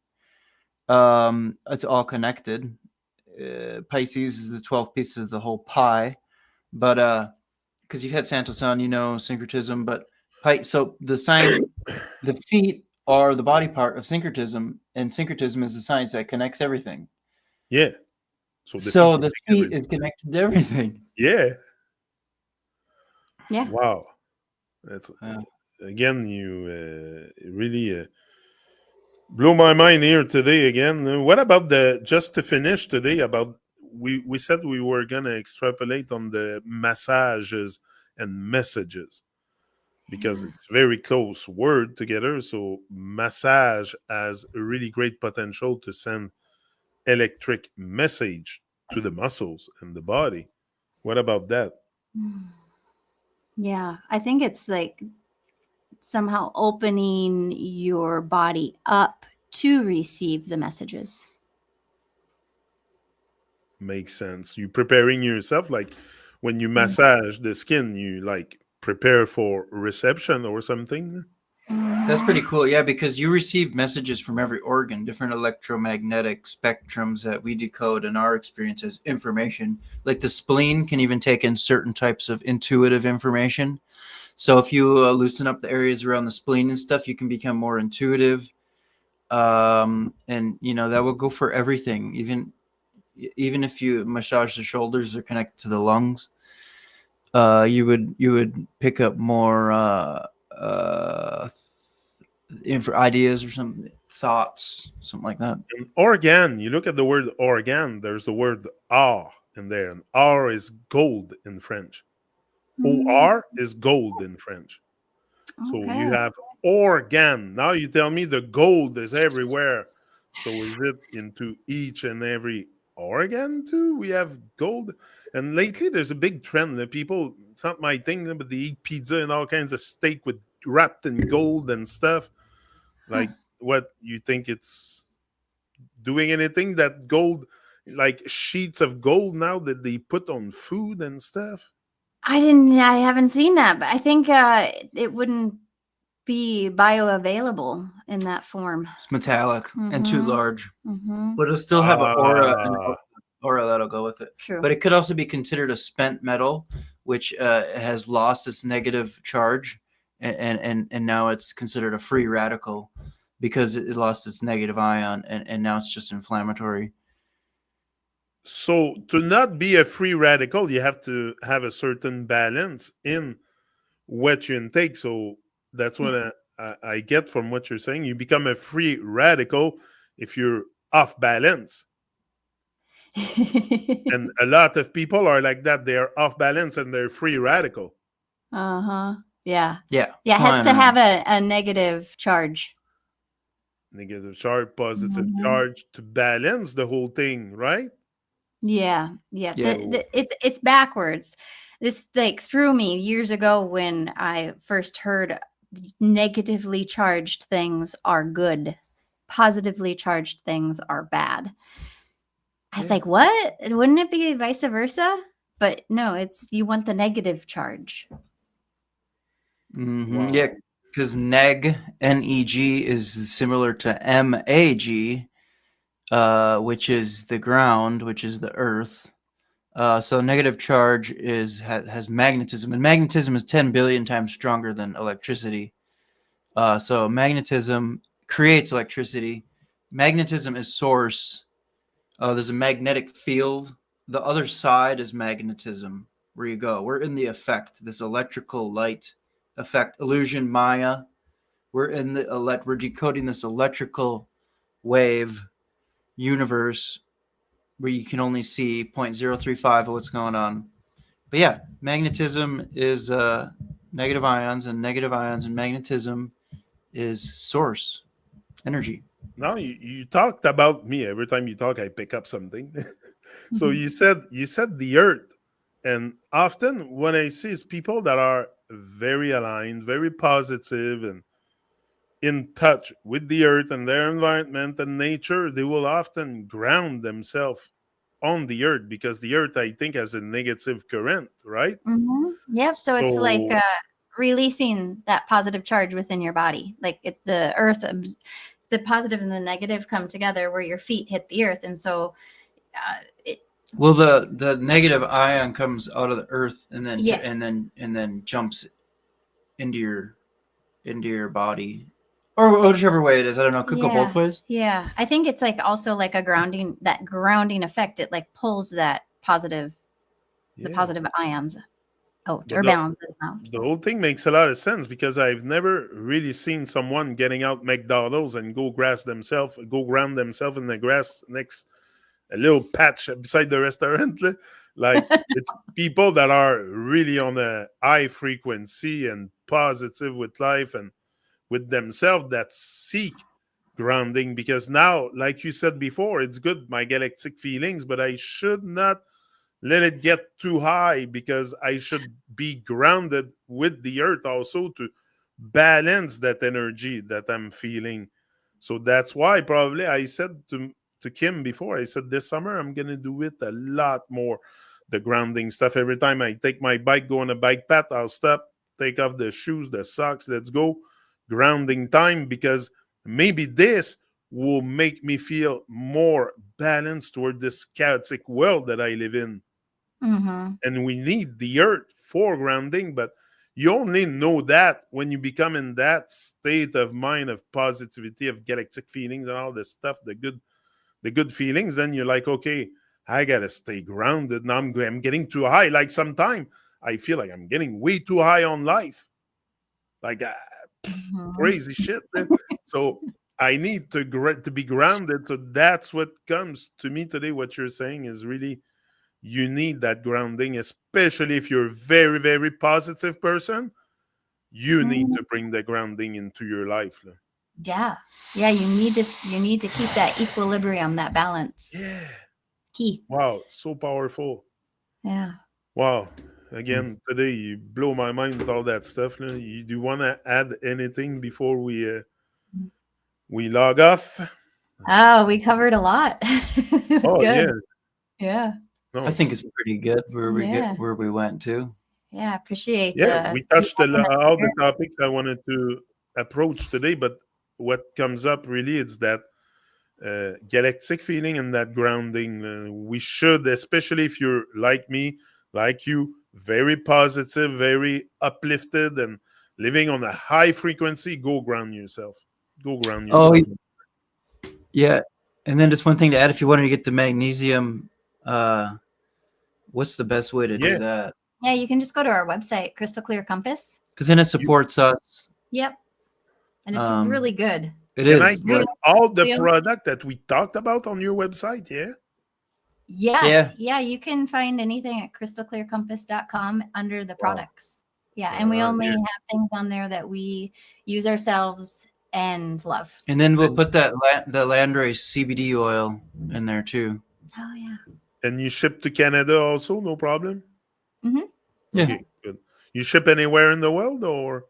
[SPEAKER 2] it's all connected. Pisces is the 12th piece of the whole pie, but because you've had Santos on, syncretism, but so the sign, the feet are the body part of syncretism, and syncretism is the science that connects everything.
[SPEAKER 1] Yeah.
[SPEAKER 2] So the feet is connected to everything.
[SPEAKER 1] Yeah.
[SPEAKER 3] Yeah.
[SPEAKER 1] Wow. That's again, you really blow my mind here today again. What about just to finish today, about we said we were gonna extrapolate on the massages and messages, because it's very close word together. So massage has a really great potential to send electric message to the muscles and the body. What about that?
[SPEAKER 3] Yeah, I think it's like somehow opening your body up to receive the messages.
[SPEAKER 1] Makes sense. You preparing yourself, like when you massage the skin, you like prepare for reception or something.
[SPEAKER 2] That's pretty cool. Yeah, because you receive messages from every organ, different electromagnetic spectrums that we decode in our experience as information. Like the spleen can even take in certain types of intuitive information. So if you loosen up the areas around the spleen and stuff, you can become more intuitive. And that will go for everything. Even if you massage the shoulders or connect to the lungs, you would pick up more ideas or some thoughts, something like that.
[SPEAKER 1] And organ, you look at the word organ, there's the word or in there. And or is gold in French. Or is gold in French. So you
[SPEAKER 3] Okay.
[SPEAKER 1] have organ. Now you tell me the gold is everywhere. So is it into each and every organ too? We have gold. And lately there's a big trend that people, it's not my thing, but they eat pizza and all kinds of steak with wrapped in gold and stuff. Like what you think it's doing anything that gold, like sheets of gold now that they put on food and stuff?
[SPEAKER 3] I haven't seen that, but I think it wouldn't be bioavailable in that form.
[SPEAKER 2] It's metallic and too large, but it'll still have an
[SPEAKER 1] Ah,
[SPEAKER 2] aura that'll go with it.
[SPEAKER 3] True.
[SPEAKER 2] But it could also be considered a spent metal, which has lost its negative charge, and now it's considered a free radical because it lost its negative ion, and now it's just inflammatory.
[SPEAKER 1] so to not be a free radical, you have to have a certain balance in what you intake. So that's what I get from what you're saying. You become a free radical if you're off balance. And a lot of people are like that. They are off balance and they're free radical.
[SPEAKER 3] Uh-huh. Yeah.
[SPEAKER 2] Yeah.
[SPEAKER 3] Yeah, it has to have a negative charge.
[SPEAKER 1] Negative charge, positive
[SPEAKER 3] Mhm.
[SPEAKER 1] charge to balance the whole thing, right?
[SPEAKER 3] Yeah. Yeah.
[SPEAKER 2] Yeah.
[SPEAKER 3] It's backwards. This like threw me years ago when I first heard negatively charged things are good. Positively charged things are bad. I was
[SPEAKER 1] Yeah.
[SPEAKER 3] like, what? Wouldn't it be vice versa? But no, it's you want the negative charge.
[SPEAKER 2] Mm-hmm.
[SPEAKER 1] Wow.
[SPEAKER 2] Yeah, because Neg is similar to Mag, which is the ground, which is the earth. So negative charge has magnetism, and magnetism is 10 billion times stronger than electricity. So magnetism creates electricity. Magnetism is source. There's a magnetic field. The other side is magnetism, where you go. We're in the effect, this electrical light effect, illusion, Maya. We're decoding this electrical wave universe where you can only see 0.035 of what's going on. But yeah, magnetism is negative ions, and magnetism is source energy.
[SPEAKER 1] Now you talked about me. Every time you talk, I pick up something. So you said the earth. And often what I see is people that are very aligned, very positive, and in touch with the earth and their environment and nature, they will often ground themselves on the earth because the earth, I think, has a negative current, right?
[SPEAKER 3] Yep. So it's like
[SPEAKER 1] So
[SPEAKER 3] releasing that positive charge within your body. Like the earth, the positive and the negative come together where your feet hit the earth. And so it,
[SPEAKER 2] Well, the negative ion comes out of the earth and then
[SPEAKER 3] Yeah.
[SPEAKER 2] and then jumps into your body, or whichever way it is. I don't know. It could go both ways.
[SPEAKER 3] Yeah. I think it's like also like a grounding effect. It like pulls that positive, the
[SPEAKER 1] yeah.
[SPEAKER 3] positive ions out
[SPEAKER 1] But
[SPEAKER 3] or balances them out.
[SPEAKER 1] the whole thing makes a lot of sense because I've never really seen someone getting out McDonald's and go ground themselves in the grass next a little patch beside the restaurant. Like it's people that are really on a high frequency and positive with life and with themselves that seek grounding because now, like you said before, it's good, my galactic feelings, but I should not let it get too high because I should be grounded with the earth also to balance that energy that I'm feeling. So that's why probably I said to Kim before, I said this summer I'm gonna do it a lot more. The grounding stuff. Every time I take my bike, go on a bike path, I'll stop, take off the shoes, the socks, let's go. grounding time, because maybe this will make me feel more balanced toward this chaotic world that I live in.
[SPEAKER 3] Mm-hmm.
[SPEAKER 1] And we need the earth for grounding, but you only know that when you become in that state of mind of positivity, of galactic feelings and all this stuff, the good feelings. Then you're like, okay, I gotta stay grounded. Now I'm getting too high. Like sometimes I feel like I'm getting way too high on life, like
[SPEAKER 3] Mm-hmm.
[SPEAKER 1] crazy shit. So I need to be grounded. So that's what comes to me today. What you're saying is really, you need that grounding, especially if you're a very, very positive person. You need to bring the grounding into your life.
[SPEAKER 3] Yeah. Yeah. You need to keep that equilibrium, that balance.
[SPEAKER 1] Yeah.
[SPEAKER 3] Key.
[SPEAKER 1] Wow. So powerful.
[SPEAKER 3] Yeah.
[SPEAKER 1] Wow. Again, today you blow my mind with all that stuff. You do want to add anything before we log off?
[SPEAKER 3] Oh, we covered a lot. It was
[SPEAKER 1] Oh yeah.
[SPEAKER 3] good. Yeah.
[SPEAKER 2] I
[SPEAKER 1] No.
[SPEAKER 2] think it's pretty good
[SPEAKER 3] Yeah.
[SPEAKER 2] where we went to.
[SPEAKER 3] Yeah. Appreciate
[SPEAKER 1] Yeah, we
[SPEAKER 3] you
[SPEAKER 1] touched
[SPEAKER 3] having us
[SPEAKER 1] all the
[SPEAKER 3] here.
[SPEAKER 1] topics I wanted to approach today, but what comes up really is that galactic feeling and that grounding. We should, especially if you're like me, like you, very positive, very uplifted, and living on a high frequency, go ground yourself. Go ground
[SPEAKER 2] Oh
[SPEAKER 1] yourself.
[SPEAKER 2] yeah, and then just one thing to add: if you wanted to get the magnesium, what's the best way to do
[SPEAKER 1] Yeah,
[SPEAKER 2] that?
[SPEAKER 3] Yeah. You can just go to our website, Crystal Clear Compass.
[SPEAKER 2] Because then it
[SPEAKER 1] you,
[SPEAKER 2] supports us.
[SPEAKER 3] Yep. And it's
[SPEAKER 2] Um,
[SPEAKER 3] really good.
[SPEAKER 2] it
[SPEAKER 1] can I
[SPEAKER 2] is,
[SPEAKER 3] We
[SPEAKER 1] get
[SPEAKER 2] but
[SPEAKER 1] all the
[SPEAKER 3] we
[SPEAKER 1] product that we talked about on your website? Yeah.
[SPEAKER 3] Yeah,
[SPEAKER 2] yeah,
[SPEAKER 3] yeah, you can find anything at crystalclearcompass.com under the
[SPEAKER 1] Wow.
[SPEAKER 3] products. Yeah, and we only
[SPEAKER 1] Yeah.
[SPEAKER 3] have things on there that we use ourselves and love.
[SPEAKER 2] and then we'll
[SPEAKER 1] And,
[SPEAKER 2] put the landrace CBD oil in there too.
[SPEAKER 3] Oh yeah.
[SPEAKER 1] and you ship to Canada also, no problem.
[SPEAKER 3] Mm-hmm.
[SPEAKER 2] Yeah,
[SPEAKER 1] Okay, good. You ship anywhere in the world, or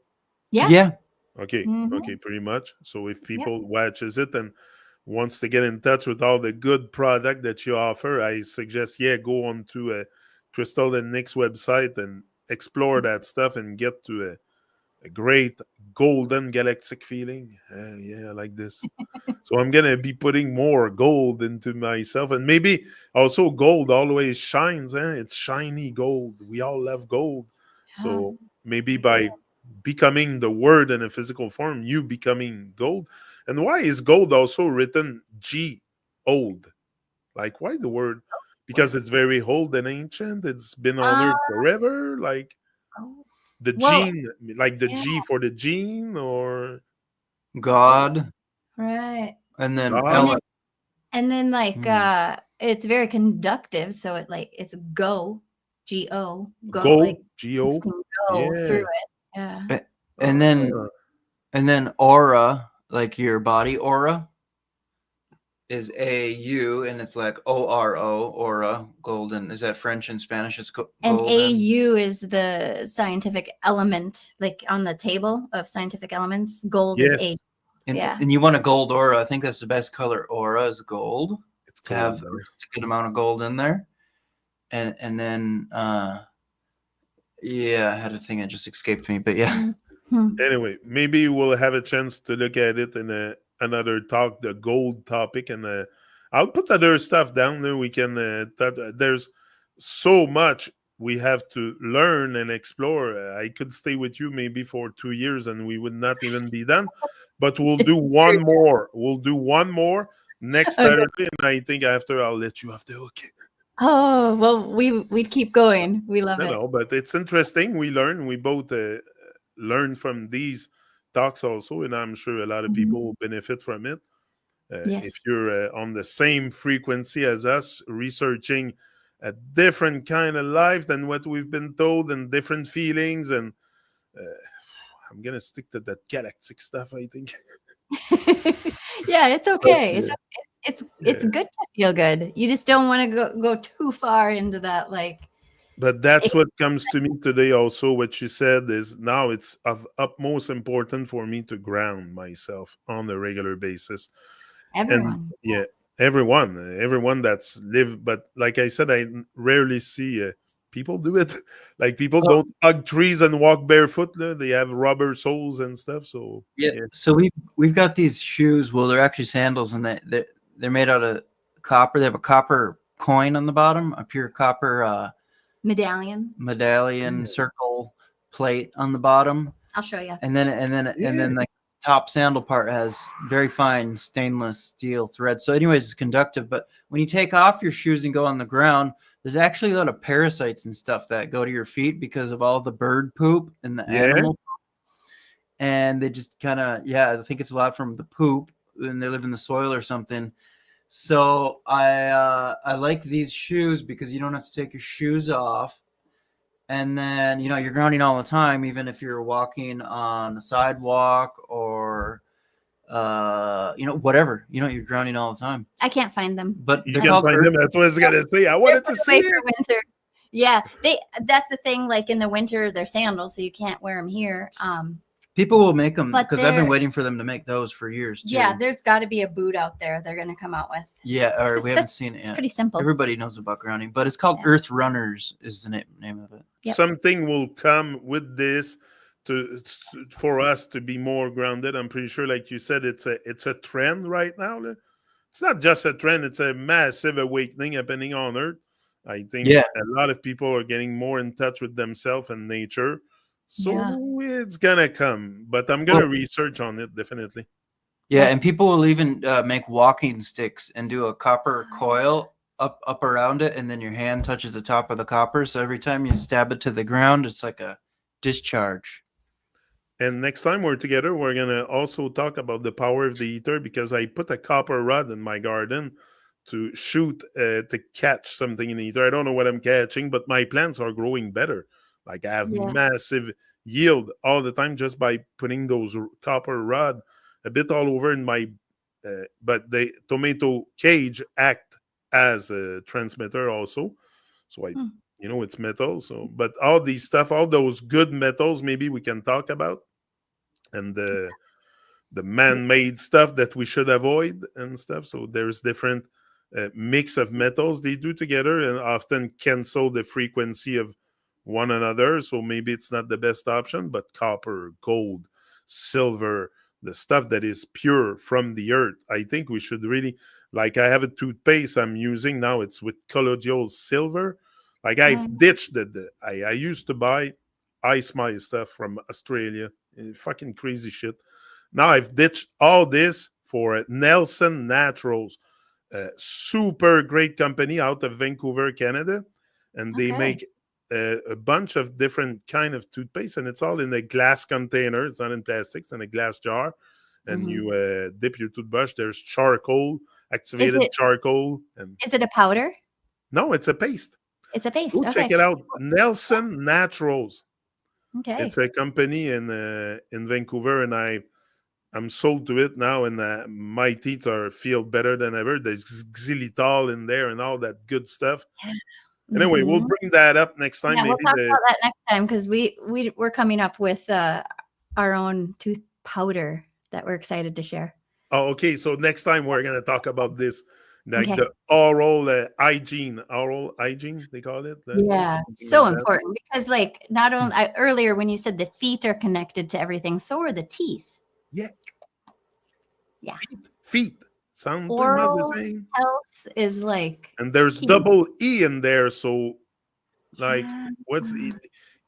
[SPEAKER 3] Yeah.
[SPEAKER 2] yeah,
[SPEAKER 1] okay,
[SPEAKER 3] Mm-hmm.
[SPEAKER 1] okay, pretty much. So if
[SPEAKER 3] Yep.
[SPEAKER 1] people watches it and wants to get in touch with all the good product that you offer, I suggest, yeah, go on to Crystal and Nick's website and explore that stuff and get to a great golden galactic feeling. Yeah, I like this. So I'm gonna be putting more gold into myself, and maybe also gold always shines. It's shiny gold. We all love gold.
[SPEAKER 3] Yeah.
[SPEAKER 1] So maybe by becoming the word in a physical form, you becoming gold. And why is gold also written G, old? Like why the word? Because it's very old and ancient. It's been on
[SPEAKER 3] Uh,
[SPEAKER 1] Earth forever. Like
[SPEAKER 3] oh,
[SPEAKER 1] the
[SPEAKER 3] well,
[SPEAKER 1] gene, like the
[SPEAKER 3] yeah,
[SPEAKER 1] G for the gene, or
[SPEAKER 2] God,
[SPEAKER 3] right.
[SPEAKER 2] and then
[SPEAKER 3] And
[SPEAKER 1] God,
[SPEAKER 3] then
[SPEAKER 2] Ellen.
[SPEAKER 3] like
[SPEAKER 2] Hmm.
[SPEAKER 3] it's very conductive, so it's go like
[SPEAKER 1] go,
[SPEAKER 3] things
[SPEAKER 1] G-O.
[SPEAKER 3] can go through
[SPEAKER 1] Yeah.
[SPEAKER 3] it. Yeah.
[SPEAKER 2] A- And then
[SPEAKER 1] Ah,
[SPEAKER 2] aura, like your body aura, is AU, and it's like ORO, aura, golden. Is that French and Spanish? It's
[SPEAKER 3] And
[SPEAKER 2] golden.
[SPEAKER 3] AU is the scientific element, like on the table of scientific elements. Gold is
[SPEAKER 1] yes,
[SPEAKER 3] A.
[SPEAKER 2] And
[SPEAKER 3] Yeah.
[SPEAKER 2] and you want a gold aura. I think that's the best color. Aura is gold,
[SPEAKER 1] it's
[SPEAKER 2] to have
[SPEAKER 1] cold.
[SPEAKER 2] a good amount of gold in there. And then yeah, I had a thing that just escaped me, but yeah.
[SPEAKER 3] Mhm.
[SPEAKER 1] Anyway, maybe we'll have a chance to look at it in another talk, the gold topic, and I'll put other stuff down there. We can. There's so much we have to learn and explore. I could stay with you maybe for 2 years, and we would not even be done. But we'll do
[SPEAKER 3] It's true.
[SPEAKER 1] one more. We'll do one more next
[SPEAKER 3] Okay.
[SPEAKER 1] Saturday, and I think after I'll let you off the hook.
[SPEAKER 3] Oh, well, we'd keep going. We love
[SPEAKER 1] No,
[SPEAKER 3] it.
[SPEAKER 1] no, but it's interesting. We learn. We both learn from these talks also, and I'm sure a lot of
[SPEAKER 3] Mhm.
[SPEAKER 1] people will benefit from it. If
[SPEAKER 3] Yes.
[SPEAKER 1] you're on the same frequency as us, researching a different kind of life than what we've been told, and different feelings, and uh, I'm gonna stick to that galactic stuff, I think.
[SPEAKER 3] Yeah, it's
[SPEAKER 1] But
[SPEAKER 3] okay. It's
[SPEAKER 1] yeah,
[SPEAKER 3] it's
[SPEAKER 1] yeah.
[SPEAKER 3] good to feel good. You just don't want to go too far into that like
[SPEAKER 1] But that's what comes to me today. Also, what you said is now it's of utmost important for me to ground myself on a regular basis. And
[SPEAKER 3] everyone.
[SPEAKER 1] yeah, everyone that's live, but like I said, I rarely see people do it. Like people
[SPEAKER 2] Oh,
[SPEAKER 1] don't hug trees and walk barefoot. They have rubber soles and stuff. So
[SPEAKER 2] yeah. So we've got these shoes. Well, they're actually sandals, and they're made out of copper. They have a copper coin on the bottom, a pure copper
[SPEAKER 3] Medallion.
[SPEAKER 2] medallion circle plate on the bottom,
[SPEAKER 3] I'll show you.
[SPEAKER 2] and then the top sandal part has very fine stainless steel thread. So, anyways, it's conductive. But when you take off your shoes and go on the ground, there's actually a lot of parasites and stuff that go to your feet because of all the bird poop and the animal. And they just kind of, I think it's a lot from the poop, and they live in the soil or something. So I like these shoes because you don't have to take your shoes off, and then you're grounding all the time, even if you're walking on a sidewalk or whatever. You're grounding all the time.
[SPEAKER 3] I can't find them.
[SPEAKER 2] But
[SPEAKER 1] you can find them. That's what I was gonna say. I wanted to see
[SPEAKER 3] for winter. Yeah, that's the thing. Like in the winter, they're sandals, so you can't wear them here.
[SPEAKER 2] People will make them
[SPEAKER 3] But
[SPEAKER 2] because I've been waiting for them to make those for years too.
[SPEAKER 3] Yeah, there's got to be a boot out there they're going to come out with.
[SPEAKER 2] Yeah, or we haven't seen it yet.
[SPEAKER 3] It's pretty simple.
[SPEAKER 2] Everybody knows about grounding, but it's called Earth Runners is the name of it.
[SPEAKER 3] Yep.
[SPEAKER 1] Something will come with this for us to be more grounded. I'm pretty sure, like you said, it's a trend right now. It's not just a trend; it's a massive awakening happening on Earth. I think a lot of people are getting more in touch with themselves and nature. So it's gonna come, but I'm gonna research on it definitely.
[SPEAKER 2] Yeah, and people will even make walking sticks and do a copper coil up around it, and then your hand touches the top of the copper. So every time you stab it to the ground, it's like a discharge.
[SPEAKER 1] And next time we're together, we're gonna also talk about the power of the ether, because I put a copper rod in my garden to shoot to catch something in the ether. I don't know what I'm catching, but my plants are growing better. Like I have massive yield all the time just by putting those copper rod a bit all over in my but the tomato cage act as a transmitter also. So I it's metal. So but all these stuff, all those good metals maybe we can talk about, and the man-made stuff that we should avoid and stuff. So there's different mix of metals they do together and often cancel the frequency of one another. So maybe it's not the best option, but copper, gold, silver, the stuff that is pure from the earth, I think we should really, like I have a toothpaste I'm using now, it's with colloidal silver. Like I've ditched I used to buy ice my stuff from Australia, fucking crazy shit. Now I've ditched all this for Nelson Naturals, super great company out of Vancouver, Canada, and they make a bunch of different kind of toothpaste, and it's all in a glass container. It's not in plastic; it's in a glass jar, and you dip your toothbrush. There's charcoal, activated charcoal, and
[SPEAKER 3] is it a powder?
[SPEAKER 1] No, it's a paste.
[SPEAKER 3] It's a paste.
[SPEAKER 1] Go check it out, Nelson Naturals.
[SPEAKER 3] Okay,
[SPEAKER 1] it's a company in Vancouver, and I'm sold to it now, and my teeth feel better than ever. There's xylitol in there and all that good stuff. Anyway, we'll bring that up next time.
[SPEAKER 3] Yeah,
[SPEAKER 1] maybe
[SPEAKER 3] we'll talk about that next time, because we're coming up with our own tooth powder that we're excited to share.
[SPEAKER 1] Oh, okay. So next time we're gonna talk about this, like the oral hygiene, they call it.
[SPEAKER 3] So important, because like not only earlier when you said the feet are connected to everything, so are the teeth.
[SPEAKER 1] Yeah.
[SPEAKER 3] Feet.
[SPEAKER 1] Sound
[SPEAKER 3] Oral
[SPEAKER 1] the same.
[SPEAKER 3] Health is like,
[SPEAKER 1] and there's
[SPEAKER 3] key.
[SPEAKER 1] double E in there. So, like, what's E?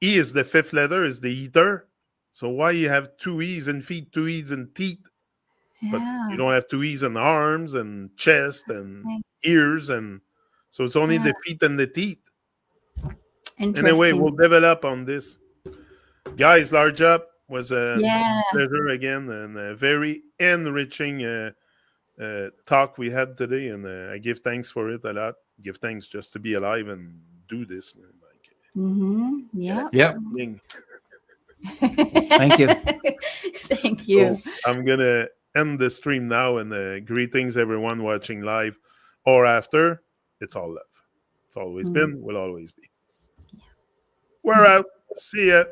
[SPEAKER 1] E is the fifth letter, is the ether. So why you have two E's in feet, two E's in teeth, but you don't have two E's in arms and chest and ears, and so it's only the feet and the teeth. Anyway, we'll develop on this. Guys, large up. Was a pleasure again, and a very enriching talk we had today, and I give thanks for it a lot. Give thanks just to be alive and do this.
[SPEAKER 2] Thank you.
[SPEAKER 3] Thank you.
[SPEAKER 1] So I'm gonna end the stream now, and greetings everyone watching live or after. It's all love. It's always been, will always be. We're out. See ya.